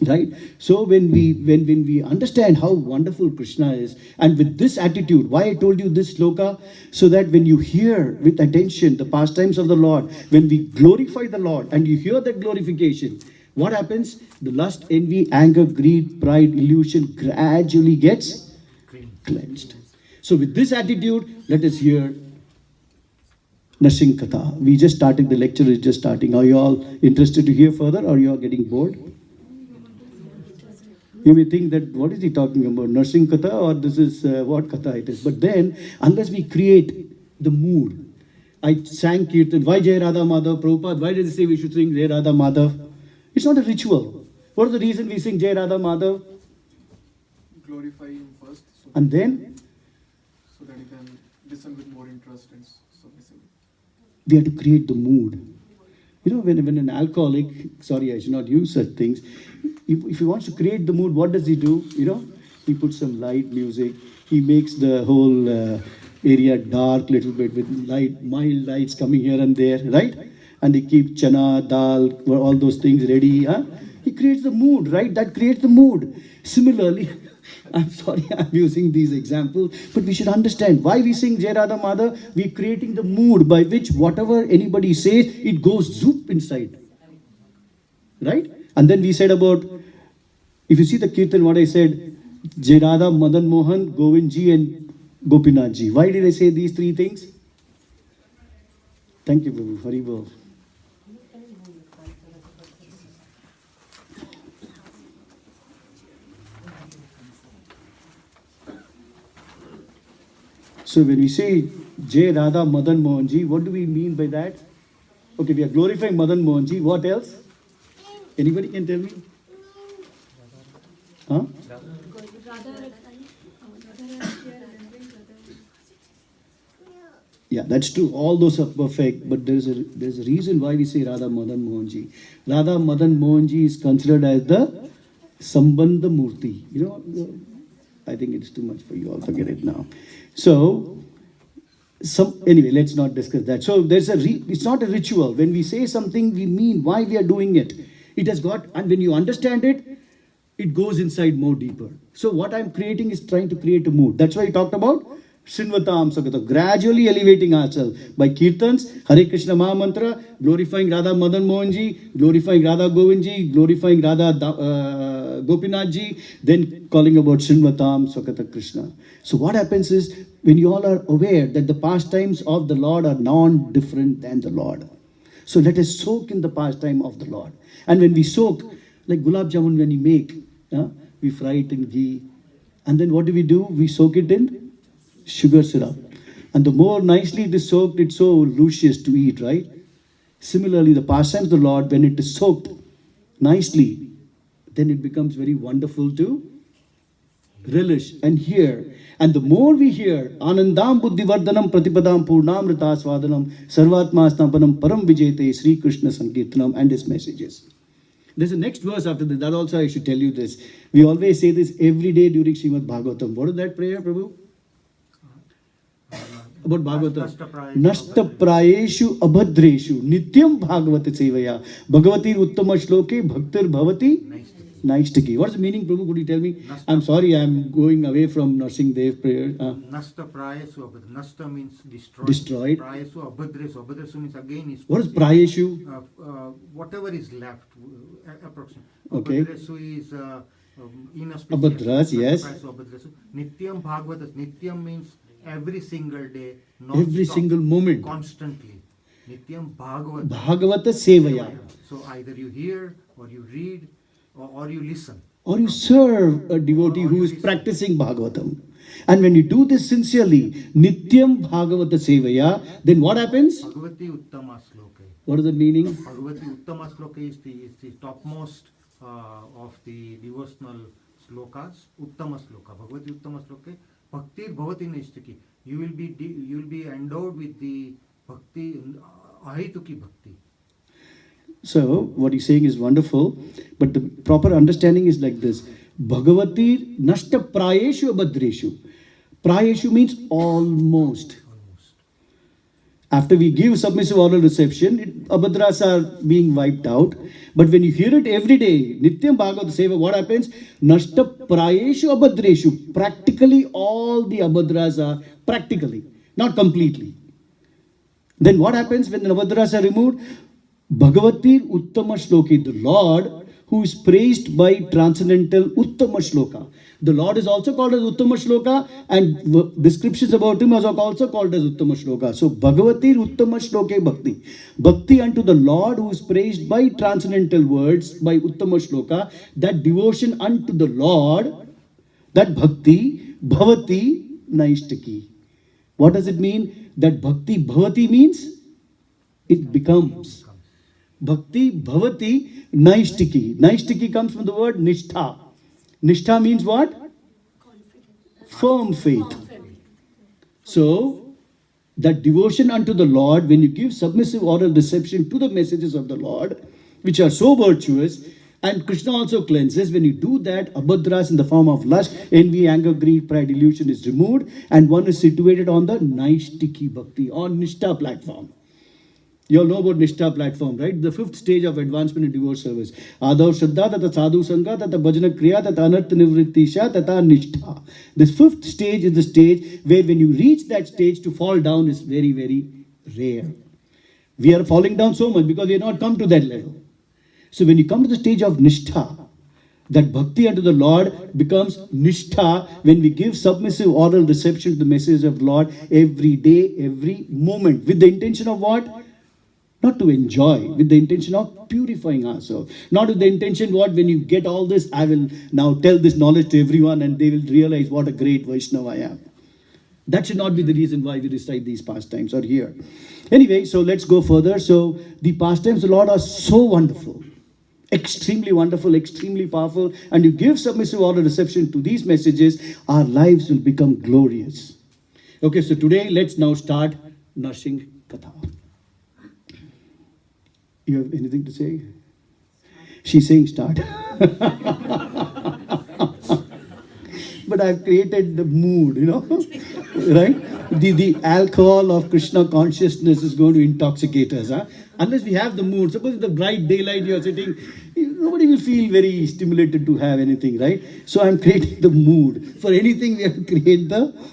Right? So when we understand how wonderful Krishna is, and with this attitude, why I told you this sloka, so that when you hear with attention the pastimes of the Lord, when we glorify the Lord and you hear that glorification, what happens? The lust, envy, anger, greed, pride, illusion gradually gets cleansed. So with this attitude, let us hear Narsimha Katha. We just started, the lecture is just starting. Are you all interested to hear further, or you are getting bored? You may think that what is he talking about, Narsimha Katha, or this is what Katha it is. But then, unless we create the mood, I sang Kirtan, why Jai Radha Madhav, Prabhupada, why did they say we should sing Jai Radha Madhav? It's not a ritual. What is the reason we sing Jai Radha Madhav? Glorify him first. And then? So that you can listen with more interest and submissively. We have to create the mood. When an alcoholic, sorry, I should not use such things. If he wants to create the mood, what does he do? He puts some light music. He makes the whole area dark little bit with mild lights coming here and there, right? And they keep chana, dal, all those things ready. He creates the mood, right? That creates the mood. Similarly, I'm sorry I'm using these examples, but we should understand why we sing Jai Radha Madhav. We're creating the mood by which whatever anybody says, it goes zoop inside. Right? And then we said about, if you see the Kirtan, what I said, Jai Radha, Madan Mohan, Govindji and Gopinathji. Why did I say these three things? Thank you, Prabhu. Haribol. So when we say Jai Radha Madan Mohanji, what do we mean by that? Okay, we are glorifying Madan Mohanji. What else? Anybody can tell me? Huh? Yeah, that's true. All those are perfect, but there's a reason why we say Radha Madan Mohanji. Radha Madan Mohanji is considered as the Sambandha Murti. You know, I think it's too much for you all. Forget it now. So, anyway, let's not discuss that. So it's not a ritual. When we say something, we mean why we are doing it. It has got, and when you understand it, it goes inside more deeper. So what I'm creating is trying to create a mood. That's why I talked about Srinvatam Sakata, gradually elevating ourselves by Kirtans, Hare Krishna Maha Mantra, glorifying Radha Madan Mohanji, glorifying Radha Govindji, glorifying Radha Gopinathji, then calling about Srinvatam Sakata Krishna. So what happens is, when you all are aware that the pastimes of the Lord are non-different than the Lord. So let us soak in the pastime of the Lord. And when we soak, like gulab jamun when you make, we fry it in ghee. And then what do? We soak it in sugar syrup. And the more nicely it is soaked, it's so luscious to eat, right? Similarly, the pastimes of the Lord, when it is soaked nicely, then it becomes very wonderful to relish and hear. And the more we hear, Anandam Buddhivardhanam Pratipadam Purnamrita Swadanam Sarvatma Stampanam Param Vijete Sri Krishna Sankirtanam and his messages. There's a next verse after this. That also I should tell you this. We always say this every day during Srimad Bhagavatam. What is that prayer, Prabhu? About Bhagavatam. Nashta Prayeshu Abhadreshu Nityam Bhagavati Sevaya Bhagavati Uttama Shloke Bhaktir Bhavati Naistaki. What is the meaning, Prabhu? Could you tell me? I'm sorry, I'm going away from nursing Dev prayer. Nasta Prayesu Abhadreshu. Nasta means destroyed. Destroyed. Prayesu Abhadreshu. Abhadreshu means again is. What is Prayeshu? Whatever is left, approximately. Okay. Abhadreshu is inauspicious. Abhadras, yes. Abhadreshu. Nityam Bhagavatas. Nityam means every single day, Every single moment. constantly. Nityam Bhagavata. Bhagavata Sevaya. So either you hear or you read or you listen. Or you serve a devotee who is practicing Bhagavatam. And when you do this sincerely, Nityam Bhagavata Sevaya, then what happens? Bhagavati Uttama Sloka. What is the meaning? Bhagavati Uttama Sloka is the topmost of the devotional slokas. Uttama Sloka. Bhagavati Uttama Sloka. Bhakti Bhavati Naistaki. You will be endowed with the Bhakti, Ahituki Bhakti. So, what he's saying is wonderful, but the proper understanding is like this. Bhagavati Nashta Prayeshu Abhadreshu. Prayeshu means almost. After we give submissive oral reception, abhadras are being wiped out. But when you hear it every day, Nityam Bhagavata Seva, what happens? Nashta Prayeshu Abhadreshu. Practically all the abhadras are practically, not completely. Then what happens when the abhadras are removed? Bhagavati Uttama Shloki, the Lord who is praised by transcendental Uttama Shloka. The Lord is also called as Uttama Shloka, and descriptions about him are also called as Uttama Shloka. So Bhagavati Uttama Shloke Bhakti. Bhakti unto the Lord who is praised by transcendental words, by Uttama Shloka, that devotion unto the Lord, that Bhakti, Bhavati Naistaki. What does it mean? That Bhakti Bhavati means it becomes. Bhakti Bhavati Naistiki. Naistiki comes from the word Nishtha. Nishtha means what? Firm faith. So, that devotion unto the Lord, when you give submissive oral reception to the messages of the Lord, which are so virtuous, and Krishna also cleanses, when you do that, abhadras in the form of lust, envy, anger, greed, pride, delusion is removed, and one is situated on the Naistiki Bhakti, on Nishtha platform. You all know about Nishtha platform, right? The fifth stage of advancement in divorce service. Adav Shraddha, Tata Sadhu Sangha, Tata Bhajana Kriya, Tata Anartha Nivrittisha, Tata Nishtha. This fifth stage is the stage where when you reach that stage, to fall down is very, very rare. We are falling down so much because we have not come to that level. So when you come to the stage of Nishtha, that bhakti unto the Lord becomes Nishtha when we give submissive oral reception to the message of the Lord every day, every moment. With the intention of what? Not to enjoy, with the intention of purifying ourselves. Not with the intention, what, when you get all this, I will now tell this knowledge to everyone and they will realize what a great Vaishnava I am. That should not be the reason why we recite these pastimes or here. Anyway, so let's go further. So the pastimes of the Lord are so wonderful, extremely wonderful, extremely powerful. And you give submissive order reception to these messages, our lives will become glorious. Okay, so today let's now start Narsimha Katha. You have anything to say? She's saying start. But I've created the mood, right? The alcohol of Krishna consciousness is going to intoxicate us. Huh? Unless we have the mood. Suppose in the bright daylight you are sitting, nobody will feel very stimulated to have anything, right? So I'm creating the mood. For anything we have to create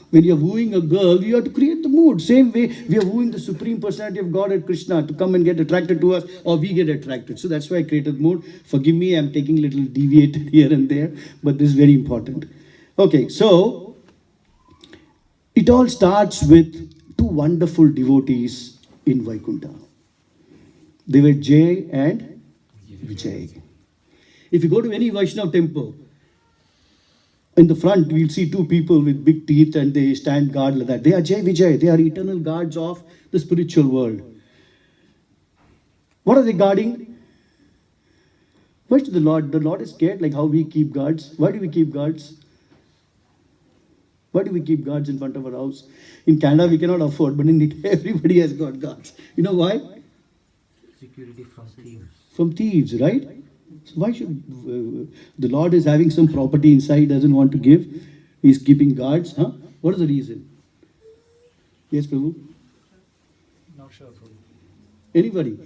when you're wooing a girl, you have to create the mood. Same way we are wooing the Supreme Personality of Godhead, Krishna, to come and get attracted to us, or we get attracted. So that's why I created mood. Forgive me, I'm taking a little deviated here and there, but this is very important. Okay, so it all starts with two wonderful devotees in Vaikuntha. They were Jay and Vijay. If you go to any Vaishnava temple, in the front we'll see two people with big teeth and they stand guard like that. They are Jay, Vijay. They are eternal guards of the spiritual world. What are they guarding? First, the Lord. The Lord is scared, like how we keep guards. Why do we keep guards? Why do we keep guards in front of our house? In Canada, we cannot afford, but in India, everybody has got guards. You know why? Security from thieves. From thieves, right? So why should the Lord is having some property inside, doesn't want to give? He's keeping guards. Huh? What is the reason? Yes, Prabhu? Not sure, Prabhu. Anybody?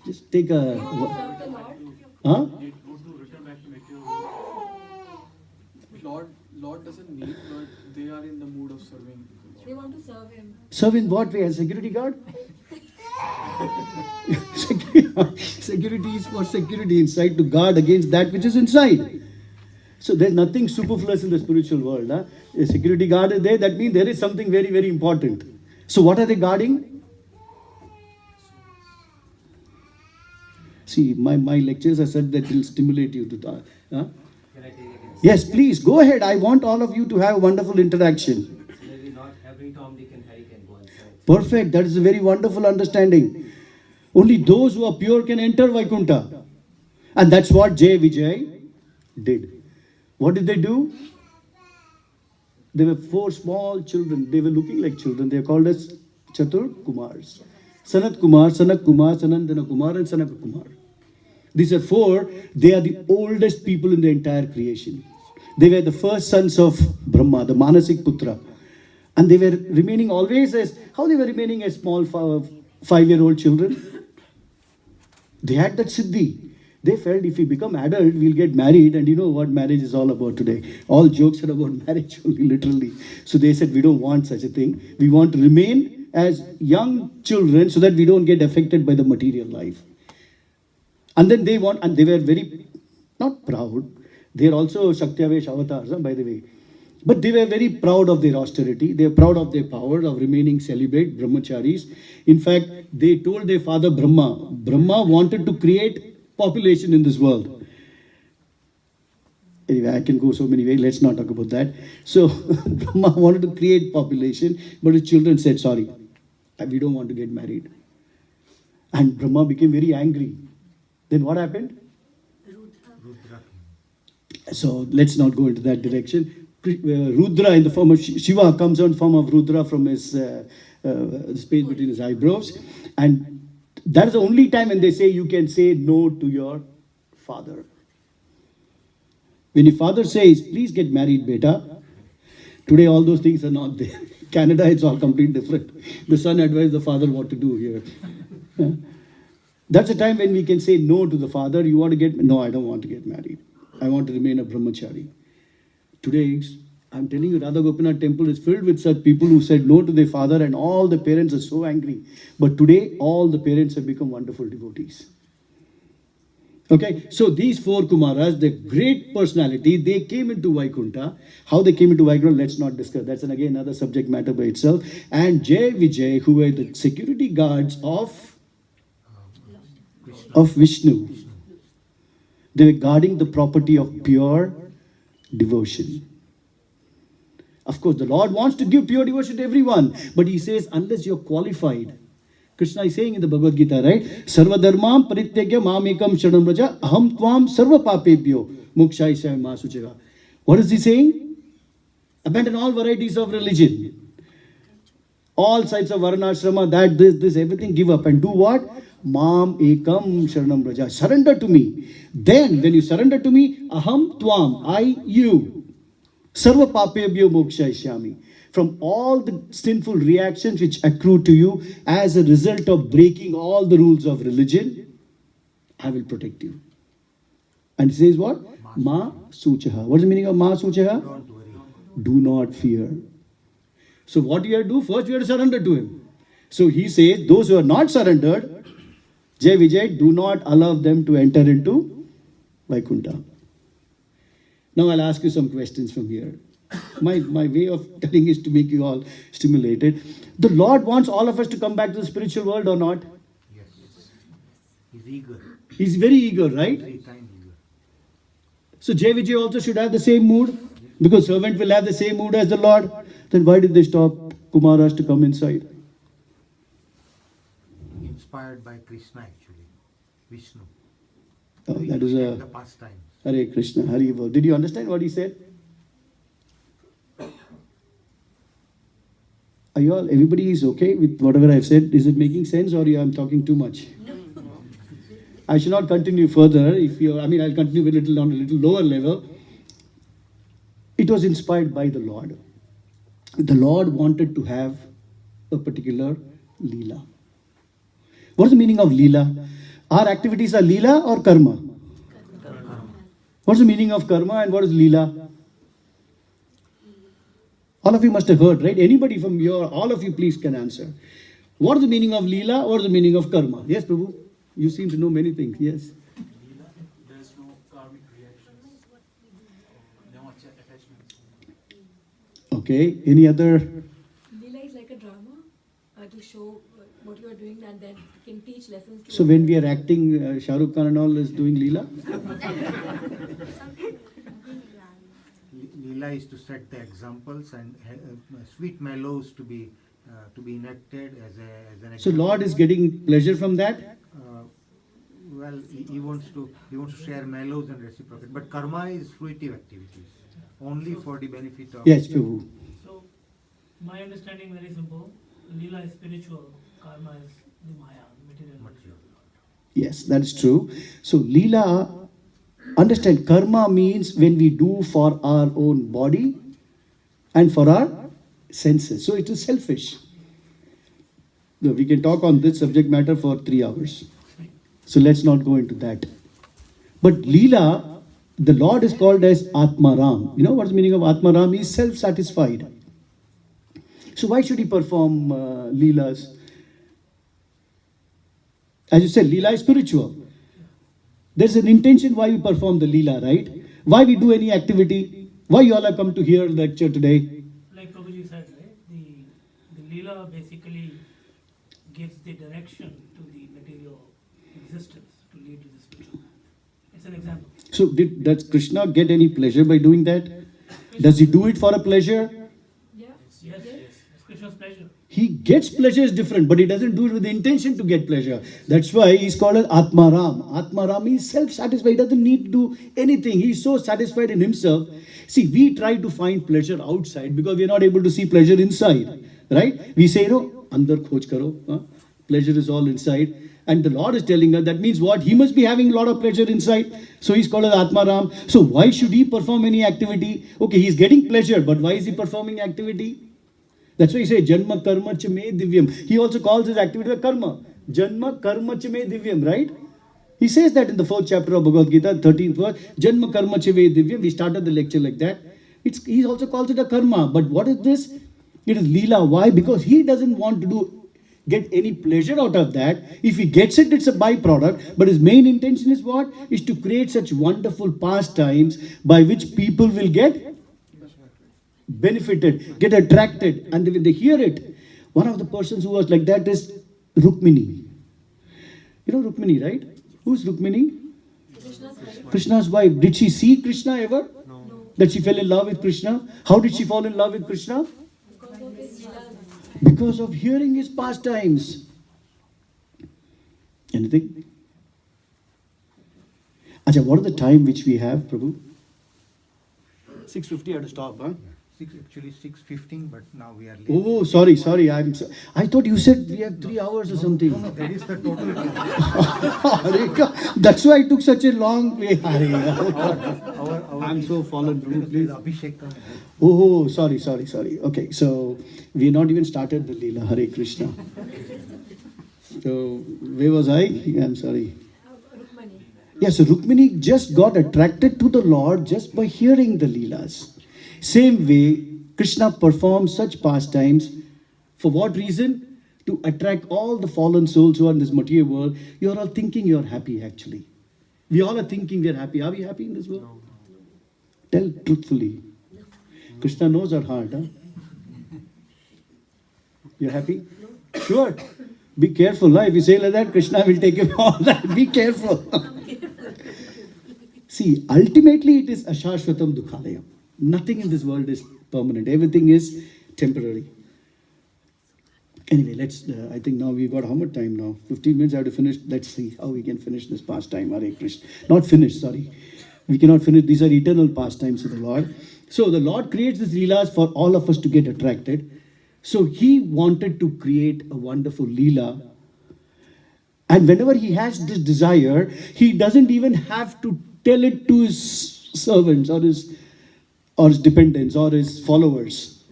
Just take a... Huh? Lord doesn't need, but they are in the mood of serving. They want to serve him. Serve in what way? As security guard? Security is for security inside, to guard against that which is inside. So there's nothing superfluous in the spiritual world. Huh? A security guard is there, that means there is something very, very important. So what are they guarding? See, my lectures are said that will stimulate you to talk. Huh? Yes, please, go ahead. I want all of you to have a wonderful interaction. Maybe not every Tom, Dick and Harry can go inside. Perfect. That is a very wonderful understanding. Only those who are pure can enter Vaikuntha. And that's what Jay Vijay did. What did they do? There were 4 small children. They were looking like children. They are called as Chatur Kumars. Sanat Kumar, Sanak Kumar, Sanandana Kumar and Sanaka Kumar. These are 4. They are the oldest people in the entire creation. They were the first sons of Brahma, the Manasik Putra. And they were remaining always as, how they were remaining as small 5-year-old children? They had that siddhi. They felt if we become adult, we'll get married. And you know what marriage is all about today. All jokes are about marriage only, literally. So they said, we don't want such a thing. We want to remain as young children so that we don't get affected by the material life. And then they were very, not proud. They are also Shaktiavesh avatars, by the way. But they were very proud of their austerity. They are proud of their power of remaining celibate, brahmacharis. In fact, they told their father Brahma. Brahma wanted to create population in this world. Anyway, I can go so many ways. Let's not talk about that. So, Brahma wanted to create population, but his children said, sorry, we don't want to get married. And Brahma became very angry. Then what happened? Rudra. So let's not go into that direction. Rudra in the form of Shiva comes out in the form of Rudra from his space between his eyebrows. And that is the only time when they say you can say no to your father. When your father says, please get married, beta. Today all those things are not there. Canada, it's all completely different. The son advised the father what to do here. That's the time when we can say no to the father. You want to get... No, I don't want to get married. I want to remain a brahmachari. Today, I'm telling you, Radha Gopinath temple is filled with such people who said no to their father, and all the parents are so angry. But today, all the parents have become wonderful devotees. Okay, so these 4 Kumaras, the great personality, they came into Vaikuntha. How they came into Vaikuntha, let's not discuss. That's again another subject matter by itself. And Jay Vijay, who were the security guards of Vishnu. They were guarding the property of pure devotion. Of course, the Lord wants to give pure devotion to everyone, but He says, unless you're qualified. Krishna is saying in the Bhagavad Gita, right? Sarva dharmam parityagya mamekam sharanam vraja aham tvam sarva papebhyo mokshayasya ma suchega. What is He saying? Abandon all varieties of religion. All sides of varnashrama, that, this, everything, give up and do what? Mam ekam sharanam vraja. Surrender to me. Then, when you surrender to me, aham tvam, I, you. Sarva papebhyo mokshayashyami. From all the sinful reactions which accrue to you as a result of breaking all the rules of religion, I will protect you. And it says what? Ma suchaha. What is the meaning of ma suchaha? Don't worry. Do not fear. So what you have to do? First you have to surrender to Him. So He says, those who are not surrendered, Jai Vijay, do not allow them to enter into Vaikuntha. Now I'll ask you some questions from here. My way of telling is to make you all stimulated. The Lord wants all of us to come back to the spiritual world or not? Yes. He's eager. He's very eager, right? Very kind eager. So Jai Vijay also should have the same mood, because servant will have the same mood as the Lord. Then why did they stop Kumaras to come inside? Inspired by Krishna actually. Vishnu. Oh, that is The a pastimes. Hare Krishna, Hare Bol. Did you understand what he said? Are you all, everybody is okay with whatever I've said? Is it making sense, or I'm talking too much? I shall not continue further. I'll continue a little on a little lower level. It was inspired by the Lord. The Lord wanted to have a particular Leela. What is the meaning of Leela? Our activities are Leela or Karma? What's the meaning of Karma and what is Leela? All of you must have heard, right? Anybody from all of you please can answer. What is the meaning of Leela? What is the meaning of Karma? Yes, Prabhu? You seem to know many things. Yes. There's no karmic reactions, no attachments. Okay. Any other? Leela is like a drama to show what you are doing, and then can teach lessons to So when we are acting, Shah Rukh Khan and all is doing Leela? Leela is to set the examples and sweet mellows to be enacted as an example. So Lord is getting pleasure from that? Well, he wants to share mellows and reciprocate. But karma is fruitive activities, only for the benefit of. Yes, Prabhu. So, my understanding very simple. Leela is spiritual, karma is the Maya, material. Yes, that is true. So Leela, understand, karma means when we do for our own body and for our senses. So it is selfish. No, we can talk on this subject matter for 3 hours. So let's not go into that. But Leela, the Lord is called as Atmaram. You know what's the meaning of Atmaram? He is self-satisfied. So why should he perform Leelas? As you said, Leela is spiritual. There's an intention why we perform the Leela, right? Why we do any activity? Why you all have come to hear lecture today? Like Prabhuji said, right? The Leela basically gives the direction to the material existence to lead to the spiritual. It's an example. So does Krishna get any pleasure by doing that? Does he do it for a pleasure? Yeah. Yes, it's Krishna's pleasure. He gets pleasure is different, but he doesn't do it with the intention to get pleasure. That's why he's called as Atmaram. Atmaram is self-satisfied. He doesn't need to do anything. He's so satisfied in himself. See, we try to find pleasure outside because we are not able to see pleasure inside. Right? We say, andar khoj karo. Pleasure is all inside. And the Lord is telling us that means what? He must be having a lot of pleasure inside. So he's called as Atmaram. So why should he perform any activity? Okay, he's getting pleasure, but why is he performing activity? That's why he says, Janma karma cha me divyam. He also calls his activity a karma. Janma karma cha me divyam, right? He says that in the 4th chapter of Bhagavad Gita, 13th verse, Janma karma cha me divyam. We started the lecture like that. He also calls it a karma. But what is this? It is Leela. Why? Because he doesn't want to get any pleasure out of that. If he gets it, it's a byproduct. But his main intention is what? Is to create such wonderful pastimes by which people will get benefited, get attracted, and when they hear it, one of the persons who was like that is Rukmini. You know Rukmini, right? Who's Rukmini? Krishna's wife. Krishna's wife. Did she see Krishna ever? No. that she fell in love with Krishna? How did she fall in love with Krishna? Because of his leelas. Because of hearing his pastimes. Anything? Acha, what is the time which we have, Prabhu? 6:50, I have to stop, huh? Actually 6:15, but now we are late. Oh, sorry. I thought you said we have 3 hours or something. No, that is the total. That's why I took such a long way. our I'm so fallen, Prabhu, please. Abhishek. Oh, sorry. Okay, so we not even started the Leela. Hare Krishna. So, where was I? I'm sorry. Rukmani. Yeah, so Rukmini just got attracted to the Lord just by hearing the Leelas. Same way, Krishna performs such pastimes. For what reason? To attract all the fallen souls who are in this material world. You are all thinking you are happy actually. We all are thinking we are happy. Are we happy in this world? No. Tell truthfully. Krishna knows our heart. Huh? You're happy? No. Sure. Be careful. Huh? If you say like that, Krishna will take you all that. Be careful. See, ultimately it is ashashvatam dukhalayam. Nothing in this world is permanent. Everything is temporary. Anyway, I think now we've got how much time now? 15 minutes I have to finish. Let's see how we can finish this pastime. Hare Krishna. Not finish, sorry. We cannot finish. These are eternal pastimes of the Lord. So the Lord creates these leelas for all of us to get attracted. So he wanted to create a wonderful leela. And whenever he has this desire, he doesn't even have to tell it to his servants or his dependents or his followers.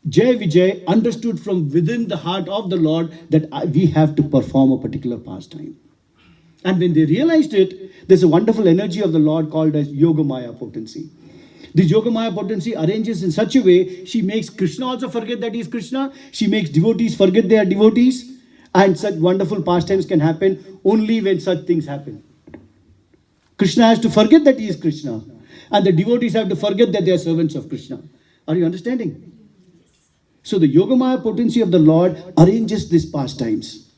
Jai Vijay understood from within the heart of the Lord that we have to perform a particular pastime. And when they realized it, there's a wonderful energy of the Lord called as Yogamaya potency. This Yogamaya potency arranges in such a way, she makes Krishna also forget that he is Krishna. She makes devotees forget they are devotees. And such wonderful pastimes can happen only when such things happen. Krishna has to forget that he is Krishna. And the devotees have to forget that they are servants of Krishna. Are you understanding? So the Yogamaya potency of the Lord arranges these pastimes.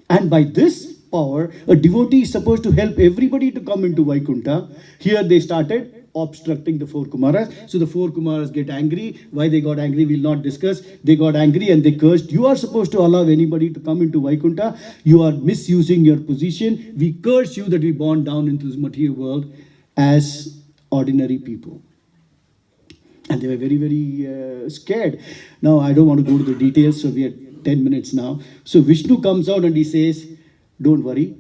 And by this power, a devotee is supposed to help everybody to come into Vaikuntha. Here they started obstructing the 4 Kumaras. So the 4 Kumaras get angry. Why they got angry, we'll not discuss. They got angry and they cursed. You are supposed to allow anybody to come into Vaikuntha. You are misusing your position. We curse you that we born down into this material world as ordinary people. And they were very, very scared. Now, I don't want to go to the details, so we are 10 minutes now. So Vishnu comes out and he says, don't worry.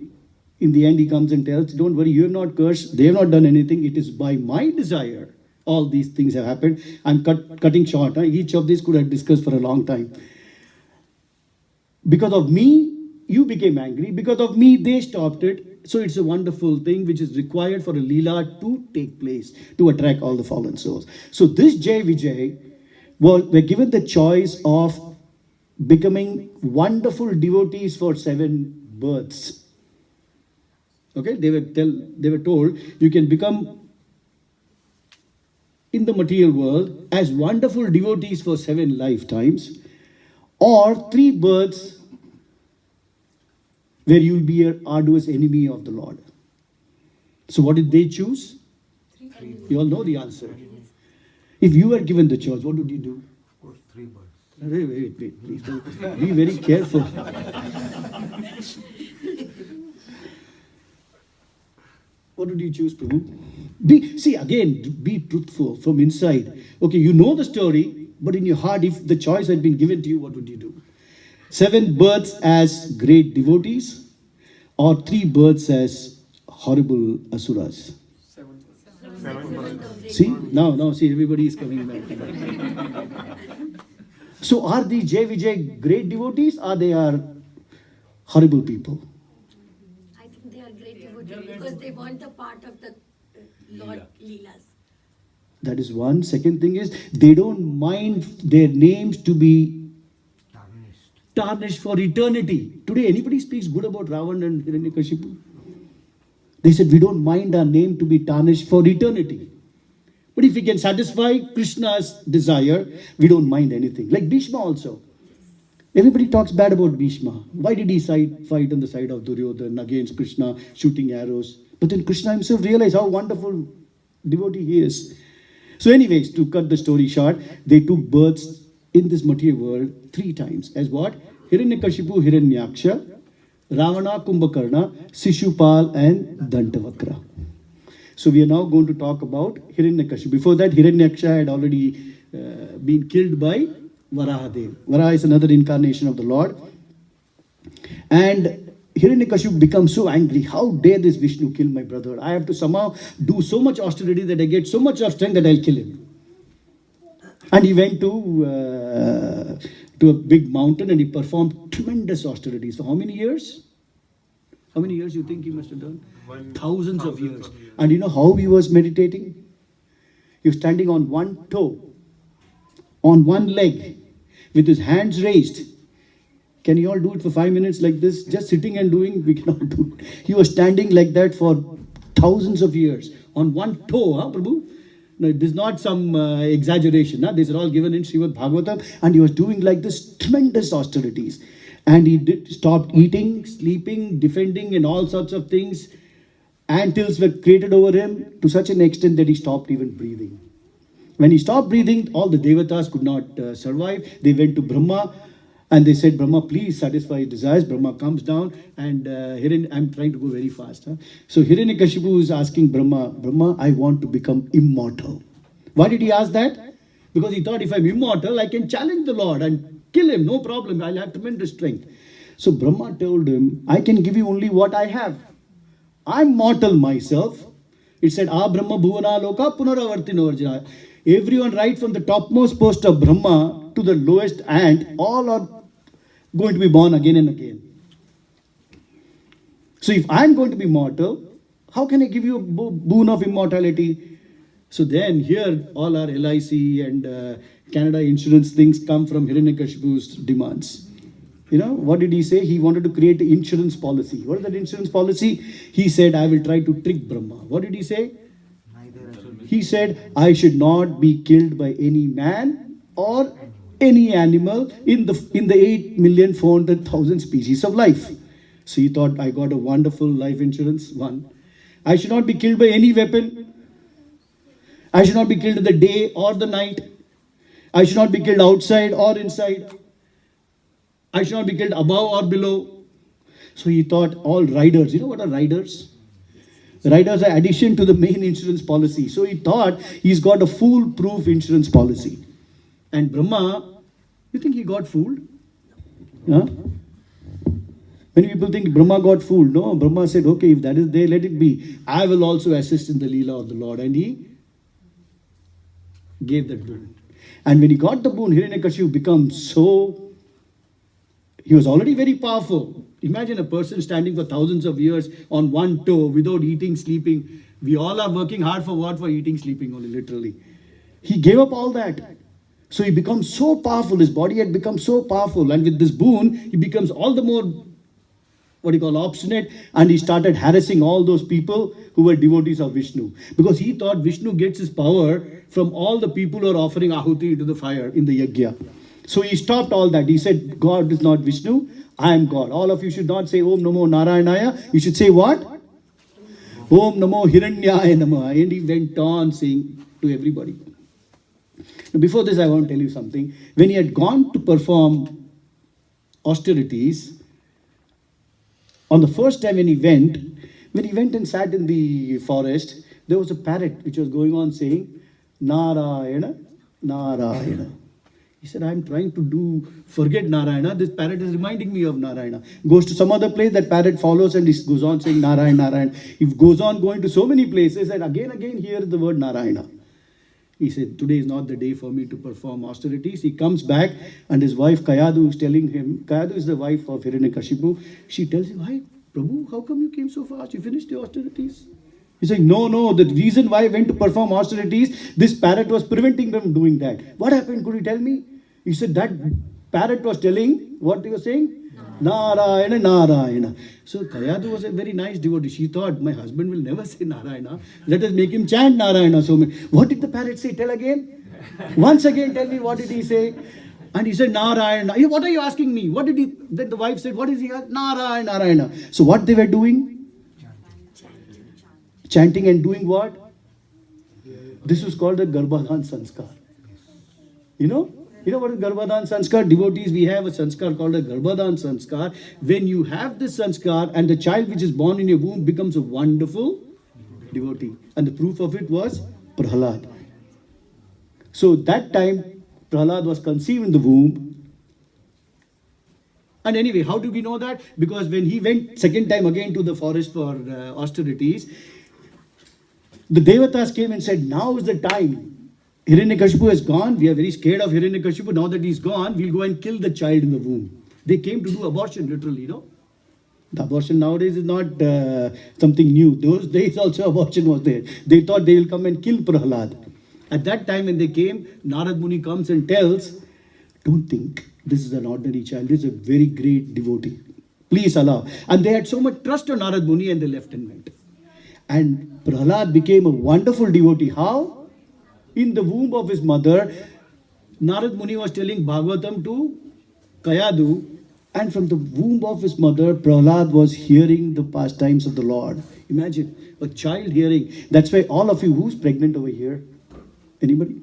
In the end, he comes and tells, don't worry, you have not cursed. They have not done anything. It is by my desire. All these things have happened. I'm cutting short. Huh? Each of these could have discussed for a long time. Because of me, you became angry. Because of me, they stopped it. So it's a wonderful thing which is required for a Leela to take place, to attract all the fallen souls. So this Jai Vijay were given the choice of becoming wonderful devotees for 7 births. Okay, they were told you can become in the material world as wonderful devotees for 7 lifetimes, or 3 births where you will be an arduous enemy of the Lord. So what did they choose? 3. You all know the answer. If you were given the choice, what would you do? Of course, 3 birds. Wait, please don't. Be very careful. What would you choose, Prabhu? Be truthful from inside. Okay, you know the story, but in your heart, if the choice had been given to you, what would you do? 7 births as great devotees, or 3 births as horrible asuras? 7. See, now, see, everybody is coming back. So, are these Jai Vijay great devotees, or they are horrible people? I think they are great devotees because they want a part of the Lord Leelas. That is one. Second thing is, they don't mind their names to be tarnished for eternity. Today, anybody speaks good about Ravan and Hiranyakashipu? They said, we don't mind our name to be tarnished for eternity. But if we can satisfy Krishna's desire, we don't mind anything. Like Bhishma also. Everybody talks bad about Bhishma. Why did he fight on the side of Duryodhana against Krishna, shooting arrows? But then Krishna himself realized how wonderful devotee he is. So anyways, to cut the story short, they took births in this material world 3 times. As what? Hiranyakashipu, Hiranyaksha, Ravana, Kumbhakarna, Sishupal and Dantavakra. So we are now going to talk about Hiranyakashipu. Before that, Hiranyaksha had already been killed by Varahadev. Varaha is another incarnation of the Lord. And Hiranyakashipu becomes so angry. How dare this Vishnu kill my brother? I have to somehow do so much austerity that I get so much of strength that I'll kill him. And he went to a big mountain and he performed tremendous austerities. For how many years? How many years you think he must have done? Thousands of years. And you know how he was meditating? He was standing on one toe, on one leg, with his hands raised. Can you all do it for 5 minutes like this? Just sitting and doing, we cannot do it. He was standing like that for thousands of years, on one toe, huh, Prabhu? No, it is not some exaggeration. Huh? These are all given in Srimad Bhagavatam. And he was doing like this tremendous austerities. And he stopped eating, sleeping, defending, and all sorts of things. Ants were created over him to such an extent that he stopped even breathing. When he stopped breathing, all the devatas could not survive. They went to Brahma and they said, Brahma, please satisfy his desires. Brahma comes down and I'm trying to go very fast. Huh? So Hiranyakashipu is asking Brahma, Brahma, I want to become immortal. Why did he ask that? Because he thought if I'm immortal, I can challenge the Lord and kill him. No problem. I'll have tremendous strength. So Brahma told him, I can give you only what I have. I'm mortal myself. It said, Ah Brahma Bhuvana Loka Punaravartino Arjuna. Everyone right from the topmost post of Brahma to the lowest ant, all are going to be born again and again. So if I'm going to be mortal, how can I give you a boon of immortality? So then here all our LIC and Canada insurance things come from Hiranyakashipu's demands. You know, what did he say? He wanted to create an insurance policy. What is that insurance policy? He said, I will try to trick Brahma. What did he say? He said, I should not be killed by any man or any animal in the 8,400,000 species of life. So he thought, I got a wonderful life insurance. One, I should not be killed by any weapon. I should not be killed in the day or the night. I should not be killed outside or inside. I should not be killed above or below. So he thought all riders, you know what are riders? Riders are addition to the main insurance policy. So he thought he's got a foolproof insurance policy. And Brahma, you think he got fooled? Huh? Many people think Brahma got fooled. No, Brahma said, okay, if that is there, let it be. I will also assist in the Leela of the Lord. And he gave that boon. And when he got the boon, Hiranyakashipu becomes so... He was already very powerful. Imagine a person standing for thousands of years on one toe without eating, sleeping. We all are working hard for what? For eating, sleeping only, literally. He gave up all that. So he becomes so powerful. His body had become so powerful. And with this boon, he becomes all the more, obstinate. And he started harassing all those people who were devotees of Vishnu. Because he thought Vishnu gets his power from all the people who are offering ahuti into the fire in the yajna. So he stopped all that. He said, God is not Vishnu, I am God. All of you should not say Om Namo Narayanaya. You should say what? Om Namo Hiranyaya Namaha. And he went on saying to everybody. Now, before this, I want to tell you something. When he had gone to perform austerities, on the first time when he went and sat in the forest, there was a parrot which was going on saying, Narayana, Narayana. He said, I'm trying to forget Narayana. This parrot is reminding me of Narayana. Goes to some other place, that parrot follows and he goes on saying Narayana, Narayana. He goes on going to so many places and again hears the word Narayana. He said, today is not the day for me to perform austerities. He comes back and his wife Kayadu is telling him, Kayadu is the wife of Hiranyakashipu. She tells him, why, Prabhu, how come you came so fast? You finished the austerities? He's saying, no, the reason why I went to perform austerities, this parrot was preventing them from doing that. What happened? Could you tell me? He said, that parrot was telling, what he was saying? Narayana, Narayana. So Kayadu was a very nice devotee. She thought, my husband will never say Narayana. Let us make him chant Narayana. So what did the parrot say? Tell again. Once again, tell me, what did he say? And he said, Narayana. What are you asking me? What did he? Then the wife said, what is he? Narayana, Narayana. So what they were doing? Chanting and doing what? This was called the Garbhadhan Sanskar. You know what is Garbhadhan Sanskar? Devotees, we have a Sanskar called a Garbhadhan Sanskar. When you have this Sanskar and the child which is born in your womb becomes a wonderful devotee. And the proof of it was Prahlad. So that time Prahlad was conceived in the womb. And anyway, how do we know that? Because when he went second time again to the forest for austerities, the Devatas came and said, now is the time. Hiranyakashipu has gone. We are very scared of Hiranyakashipu. Now that he's gone, we'll go and kill the child in the womb. They came to do abortion, literally, The abortion nowadays is not something new. Those days also abortion was there. They thought they will come and kill Prahlad. At that time when they came, Narad Muni comes and tells, don't think this is an ordinary child. This is a very great devotee. Please allow. And they had so much trust on Narad Muni and they left and went. And Prahlad became a wonderful devotee. How? In the womb of his mother, Narad Muni was telling Bhagavatam to Kayadu, and from the womb of his mother, Prahlad was hearing the pastimes of the Lord. Imagine, a child hearing. That's why all of you, who's pregnant over here? Anybody?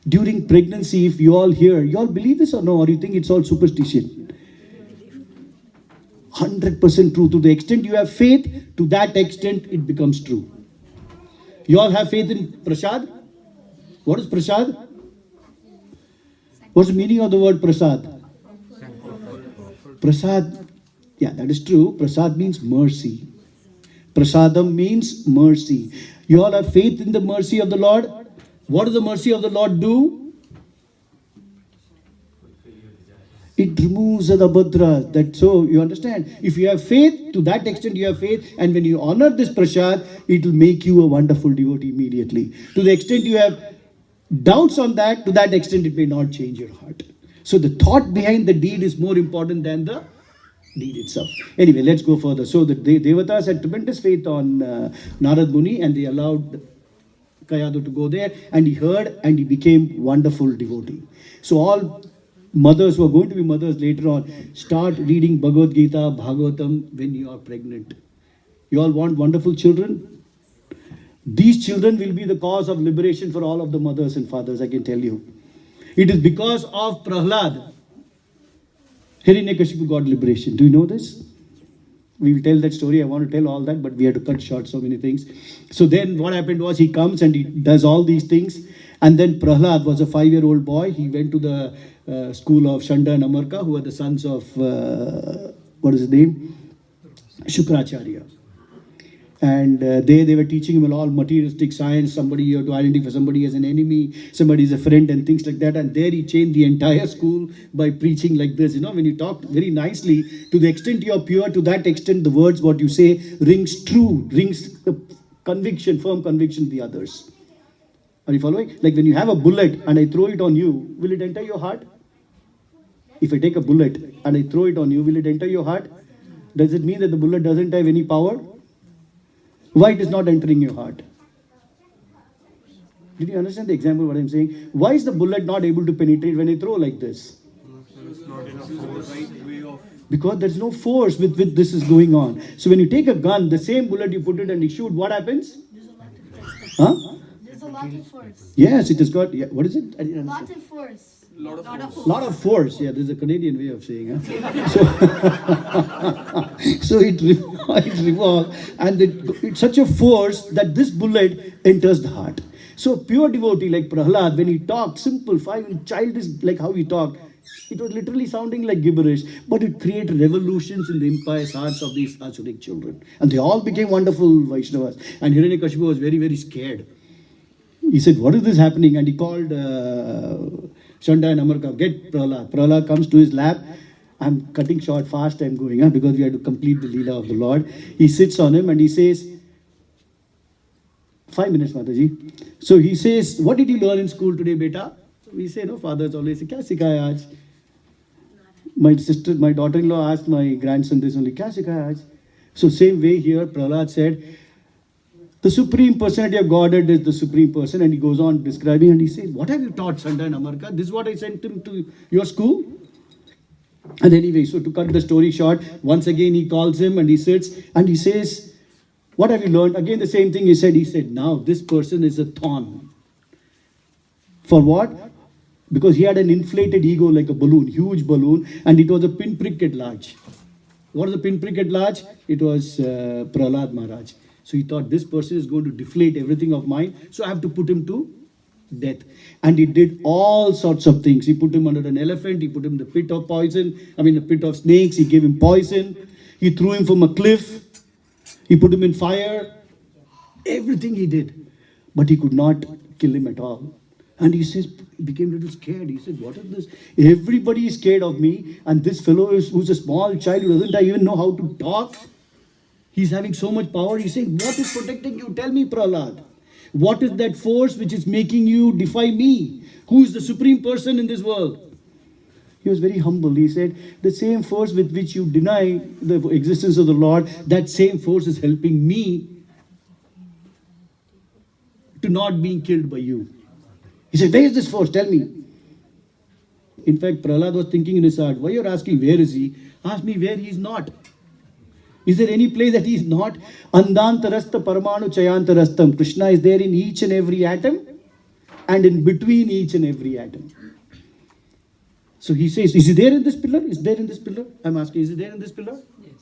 During pregnancy, if you all hear, you all believe this or no? Or you think it's all superstition? 100% true. To the extent you have faith, to that extent it becomes true. You all have faith in Prasad? What is Prasad? What's the meaning of the word Prasad? Prasad, yeah, that is true. Prasad means mercy. Prasadam means mercy. You all have faith in the mercy of the Lord? What does the mercy of the Lord do? It removes the abhadra. That so you understand. If you have faith, to that extent you have faith, and when you honor this prasad, it will make you a wonderful devotee immediately. To the extent you have doubts on that, to that extent it may not change your heart. So the thought behind the deed is more important than the deed itself. Anyway, let's go further. So the Devatas had tremendous faith on Narad Muni, and they allowed Kayadu to go there, and he heard and he became wonderful devotee. So all mothers who are going to be mothers later on, start reading Bhagavad Gita, Bhagavatam when you are pregnant. You all want wonderful children? These children will be the cause of liberation for all of the mothers and fathers, I can tell you. It is because of Prahlad, Hiranyakashipu got liberation. Do you know this? We will tell that story. I want to tell all that, but we had to cut short so many things. So then what happened was he comes and he does all these things. And then Prahlad was a 5-year-old boy. He went to the school of Shanda and Amarka, who were the sons of, what is his name? Shukracharya. And they were teaching him all materialistic science. Somebody, you have to identify somebody as an enemy, somebody is a friend, and things like that. And there he changed the entire school by preaching like this. When you talk very nicely, to the extent you are pure, to that extent the words, what you say, rings true, rings conviction, firm conviction to the others. Are you following? Like when you have a bullet and I throw it on you, will it enter your heart? If I take a bullet and I throw it on you, will it enter your heart? Does it mean that the bullet doesn't have any power? Why it is not entering your heart? Did you understand the example what I'm saying? Why is the bullet not able to penetrate when I throw like this? Because there's no force with this is going on. So when you take a gun, the same bullet you put it and you shoot, what happens? Huh? There's a lot of force. Yes, it has got, yeah, what is it? Lot of force. Lot of force. Yeah, there's a Canadian way of saying. So it revolves, and it's such a force that this bullet enters the heart. So pure devotee like Prahlad, when he talked, simple, child is like how he talked. It was literally sounding like gibberish, but it created revolutions in the impious hearts of these Asuric children. And they all became wonderful Vaishnavas. And Hiranyakashipu was very, very scared. He said, what is this happening? And he called Shanda and Amarka, get Prahlad. Prahlad comes to his lap. I'm cutting short fast, I'm going, because we have to complete the Leela of the Lord. He sits on him and he says, 5 minutes, Mataji. So he says, what did you learn in school today, beta? We say, no, fathers always say, kya sikhaya aaj? My daughter-in-law asked my grandson this only, kya sikhaya aaj? So same way here, Prahlad said, the Supreme Personality of Godhead is the Supreme Person, and he goes on describing and he says, what have you taught Shanda and Amarka? This is what I sent him to your school? And anyway, so to cut the story short, once again he calls him and he sits and he says, What have you learned? Again, the same thing he said. He said, now this person is a thorn. For what? Because he had an inflated ego like a balloon, huge balloon, and it was a pinprick at large. What was the pinprick at large? It was Prahlad Maharaj. So he thought this person is going to deflate everything of mine, so I have to put him to death. And he did all sorts of things. He put him under an elephant, he put him in the pit of poison, the pit of snakes, he gave him poison, he threw him from a cliff, he put him in fire, everything he did. But he could not kill him at all. And he says, he became a little scared. He said, what is this? Everybody is scared of me, and this fellow who's a small child who doesn't even know how to talk, he's having so much power. He's saying, what is protecting you? Tell me, Prahlad. What is that force which is making you defy me? Who is the supreme person in this world? He was very humble. He said, the same force with which you deny the existence of the Lord, that same force is helping me to not being killed by you. He said, where is this force? Tell me. In fact, Prahlad was thinking in his heart, why you're asking where is he? Ask me where he is not. Is there any place that he is not? Andantarastha Paramanu Chayantarastham. Krishna is there in each and every atom and in between each and every atom. So he says, is he there in this pillar? Is there in this pillar? I'm asking, is he there in this pillar? Yes.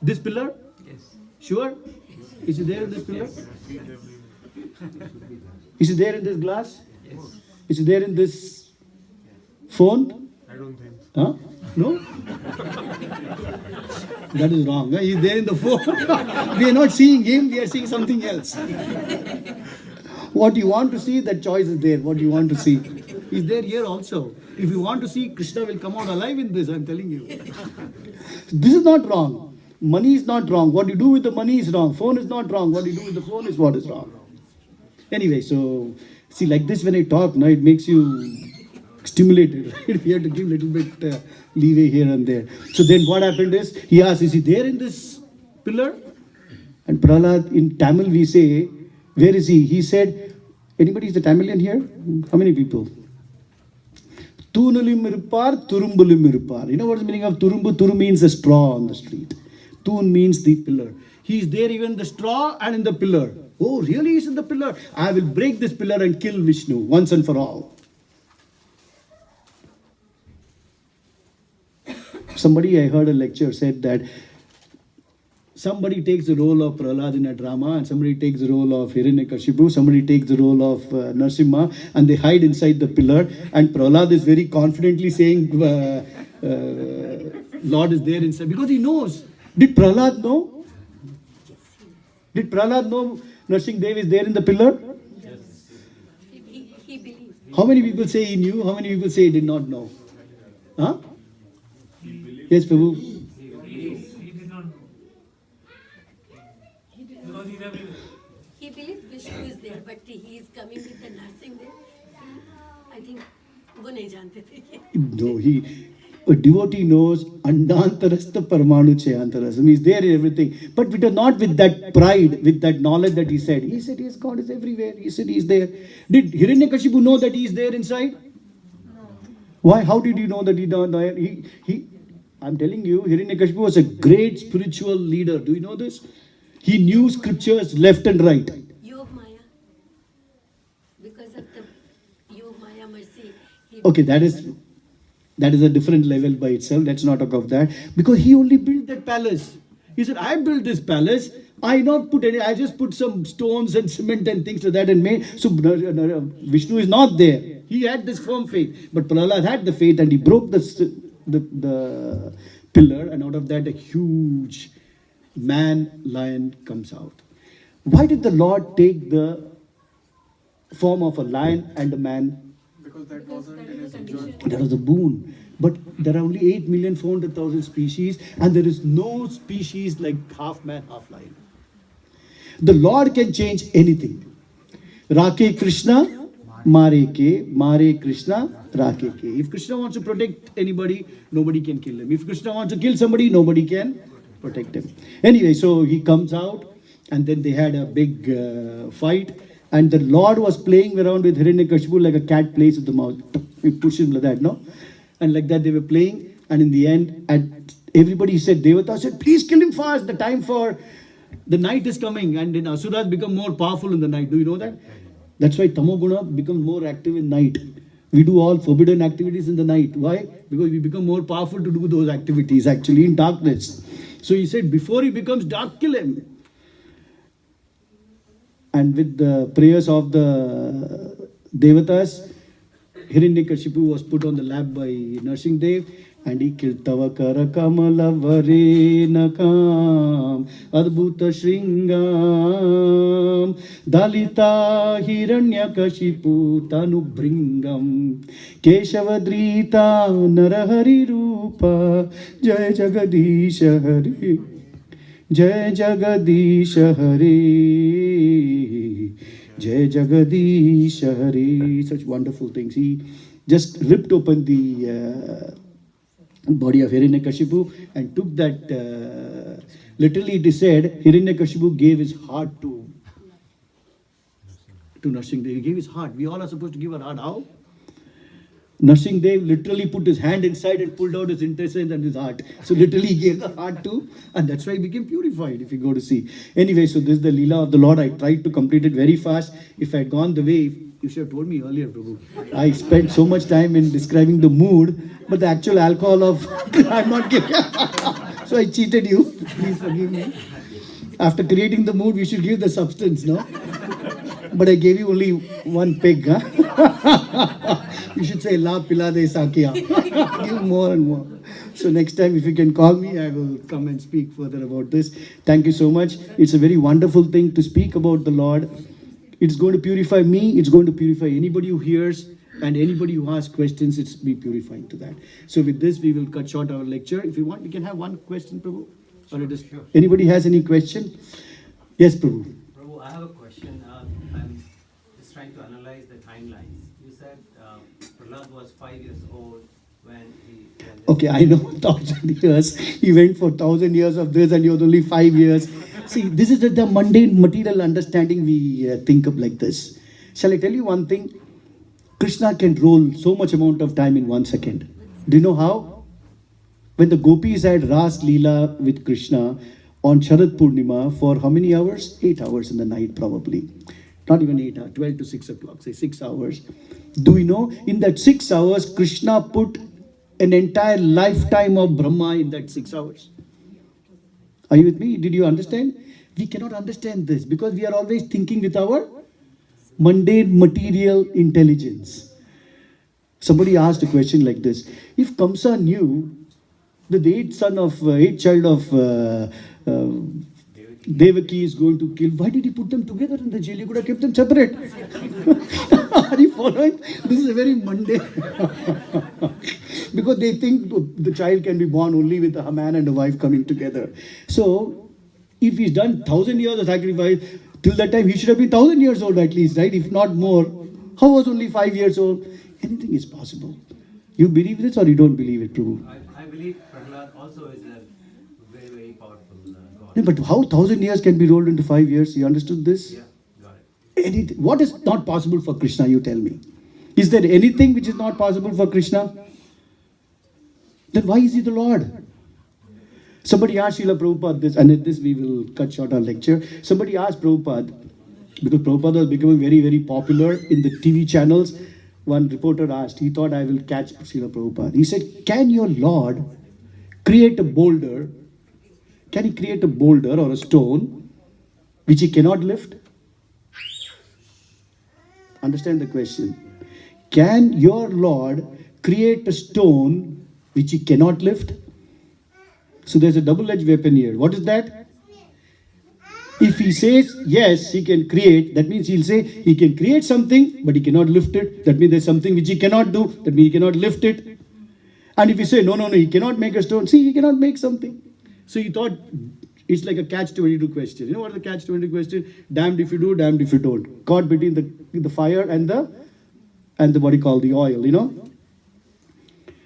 This pillar? Yes. Sure? Is he there in this pillar? Is he there in this glass? Yes. Is he there in this phone? I don't think. Huh? No? That is wrong. He's there in the phone. We are not seeing him, we are seeing something else. What you want to see, that choice is there. What you want to see. He's there here also. If you want to see, Krishna will come out alive in this, I'm telling you. This is not wrong. Money is not wrong. What you do with the money is wrong. Phone is not wrong. What you do with the phone is what is wrong. Anyway, so, see, like this when I talk, now it makes you stimulated, right? We have to give a little bit leeway here and there. So then what happened is, he asked, is he there in this pillar? And Prahlad, in Tamil we say, where is he? He said, anybody is the Tamilian here? How many people? Toonulim irupar, turumbulim irupar. You know what's the meaning of turumbu? Turu means a straw on the street. Toon means the pillar. He is there even in the straw and in the pillar. Oh, really? He's in the pillar? I will break this pillar and kill Vishnu once and for all. Somebody, I heard a lecture, said that somebody takes the role of Prahlad in a drama, and somebody takes the role of Hiranyakashipu, somebody takes the role of Narsimha, and they hide inside the pillar, and Prahlad is very confidently saying, Lord is there inside, because he knows. Did Prahlad know? Did Prahlad know Narsingh Dev is there in the pillar? Yes. He believed. How many people say he knew? How many people say he did not know? Huh? Yes, Prabhu. He did not know. Because he's everywhere. He believed Vishnu is there, but he is coming with the nursing there. I think वो नहीं जानते थे. No, a devotee knows Andantarastha Paramanu Chayantarasam. He's there in everything. But it was not with that pride, with that knowledge that he said. He said, yes, God is everywhere. He said, he's there. Did Hiranyakashipu know that he is there inside? No. Why? How did he know that he don't know? I'm telling you, Hiranyakashipu was a great spiritual leader. Do you know this? He knew scriptures left and right. Yog Maya. Because of the Yog Maya mercy. Okay, that is a different level by itself. Let's not talk of that. Because he only built that palace. He said, I built this palace. I just put some stones and cement and things like that and made. So Vishnu is not there. He had this firm faith. But Prahlad had the faith and he broke the pillar, and out of that a huge lion comes out. Why did the Lord take the form of a lion and a man? Because that wasn't in his enjoyment. That was a boon. But there are only 8,400,000 species, and there is no species like half man, half lion. The Lord can change anything. Rake Krishna, Mare Krishna, Rake Ke. If Krishna wants to protect anybody, nobody can kill him. If Krishna wants to kill somebody, nobody can protect him. Anyway, so he comes out, and then they had a big fight, and the Lord was playing around with Hiranyakashipu like a cat plays with the mouse. He pushed him like that, no? And like that they were playing, and in the end, everybody said, Devata said, please kill him fast. The time for The night is coming and then asuras become more powerful in the night. Do you know that? That's why tamoguna becomes more active in night. We do all forbidden activities in the night. Why? Because we become more powerful to do those activities actually in darkness. So he said, before he becomes dark, kill him. And with the prayers of the Devatas, Hiranyakashipu was put on the lap by Narsimha Dev, and he killed Tavakara Kamala Varenakam Adbhuta Shringam Dalita Hiranyakashipu Tanubringam Keshavadrita Narahari Rupa Jai Jagadisha Hari Jai Jagadisha Hari Jai Jagadisha Hari. Such wonderful things. He just ripped open the body of Hiranyakashipu and took that, literally it is said, Hiranyakashipu gave his heart to Narsimha Dev. He gave his heart. We all are supposed to give our heart. How? Narsimha Dev literally put his hand inside and pulled out his intestines and his heart. So literally he gave the heart to, and that's why he became purified, if you go to see. Anyway, so this is the Leela of the Lord. I tried to complete it very fast. If I had gone the way, you should have told me earlier, Prabhu. I spent so much time in describing the mood, but the actual alcohol of, I'm not giving. So I cheated you. Please forgive me. After creating the mood, we should give the substance, no? But I gave you only one peg, huh? You should say, La pila de sakya. Give more and more. So next time, if you can call me, I will come and speak further about this. Thank you so much. It's a very wonderful thing to speak about the Lord. It's going to purify me. It's going to purify anybody who hears and anybody who asks questions. It's be purifying to that. So with this, we will cut short our lecture. If you want, we can have one question, Prabhu. Or it is, anybody has any question? Yes, Prabhu. Prabhu, I have a question. I'm just trying to analyze the timelines. You said Prahlad was 5 years old when he... Okay, I know 1,000 years. He went for 1,000 years of this and he was only 5 years. See, this is the mundane material understanding we think of like this. Shall I tell you one thing? Krishna can roll so much amount of time in 1 second. Do you know how? When the gopis had Ras Leela with Krishna on Sharad Purnima for how many hours? 8 hours in the night probably. Not even 8 hours, 12 to 6 o'clock, say 6 hours. Do we know? In that 6 hours, Krishna put an entire lifetime of Brahma in that 6 hours. Are you with me? Did you understand? We cannot understand this because we are always thinking with our mundane material intelligence. Somebody asked a question like this. If Kamsa knew that the eighth child of Devaki is going to kill, why did he put them together in the jail? He could have kept them separate. Are you following? This is a very mundane. Because they think the child can be born only with a man and a wife coming together. So, if he's done 1,000 years of sacrifice, till that time he should have been 1,000 years old at least, right? If not more. How was only 5 years old? Anything is possible. You believe this or you don't believe it, Prabhu? I believe Prahlad also is a very, very powerful God. No, but how 1,000 years can be rolled into 5 years? You understood this? Yeah, got it. Anything. What is not possible for Krishna, you tell me? Is there anything which is not possible for Krishna? Then why is he the Lord? Somebody asked Srila Prabhupada this, and at this we will cut short our lecture. Somebody asked Prabhupada, because Prabhupada was becoming very, very popular in the TV channels. One reporter asked, he thought I will catch Srila Prabhupada. He said, can your Lord create a boulder? Can he create a boulder or a stone which he cannot lift? Understand the question. Can your Lord create a stone which he cannot lift? So there's a double-edged weapon here. What is that? If he says, yes, he can create, that means he'll say, he can create something, but he cannot lift it. That means there's something which he cannot do. That means he cannot lift it. And if you say, no, he cannot make a stone. See, he cannot make something. So he thought, it's like a catch-22 question. You know what is the catch-22 question? Damned if you do, damned if you don't. Caught between the fire and the what you call the oil, you know.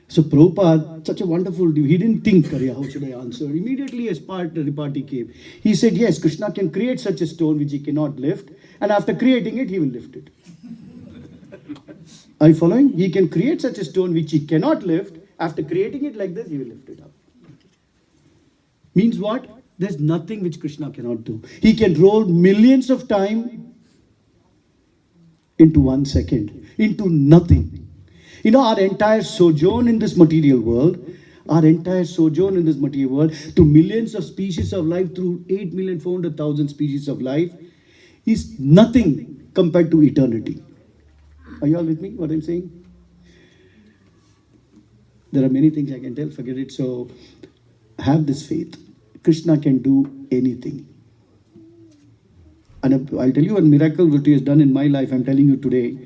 So Prabhupada, such a wonderful dude, he didn't think, how should I answer? Immediately as the party came. He said, yes, Krishna can create such a stone which he cannot lift, and after creating it, he will lift it. Are you following? He can create such a stone which he cannot lift, after creating it like this, he will lift it up. Means what? There's nothing which Krishna cannot do. He can roll millions of time into 1 second, into nothing. You know, our entire sojourn in this material world, through millions of species of life, through 8,400,000 species of life, is nothing compared to eternity. Are you all with me, what I'm saying? There are many things I can tell, forget it. So have this faith. Krishna can do anything. And I'll tell you a miracle what he has done in my life, I'm telling you today.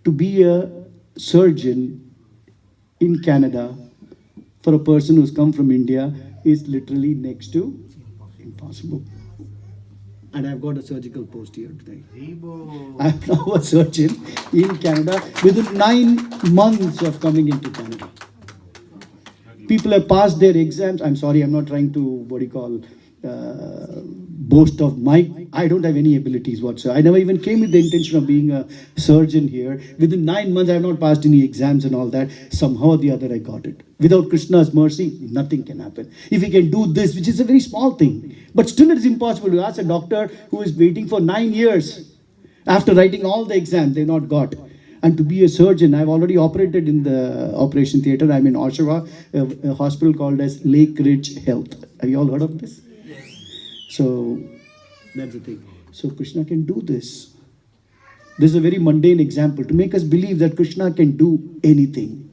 To be a surgeon in Canada for a person who's come from India is literally next to impossible. And I've got a surgical post here today. I'm now a surgeon in Canada within 9 months of coming into Canada. People have passed their exams. I'm sorry, I'm not trying to, boast of I don't have any abilities whatsoever. I never even came with the intention of being a surgeon here. Within 9 months, I have not passed any exams and all that. Somehow or the other, I got it. Without Krishna's mercy, nothing can happen. If he can do this, which is a very small thing, but still it is impossible to ask a doctor who is waiting for 9 years after writing all the exams they've not got. And to be a surgeon, I've already operated in the operation theatre. I'm in Oshawa, a hospital called as Lake Ridge Health. Have you all heard of this? So that's the thing. So Krishna can do this. This is a very mundane example to make us believe that Krishna can do anything.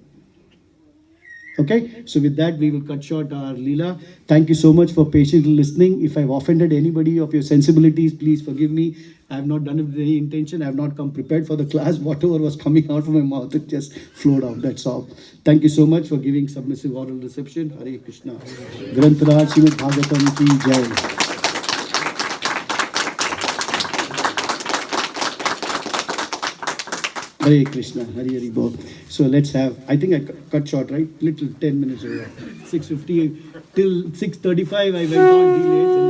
Okay, so with that we will cut short our Leela. Thank you so much for patiently listening. If I've offended anybody of your sensibilities, please forgive me. I have not done it with any intention. I have not come prepared for the class. Whatever was coming out of my mouth, it just flowed out. That's all. Thank you so much for giving submissive oral reception. Hare Krishna. Grantaraj Srimad Bhagavatam ki jai. Hare Krishna, Hare Hare Bol. So let's have, I think I cut short, right? Little 10 minutes over. 6:50 till 6:35 I went on delayed.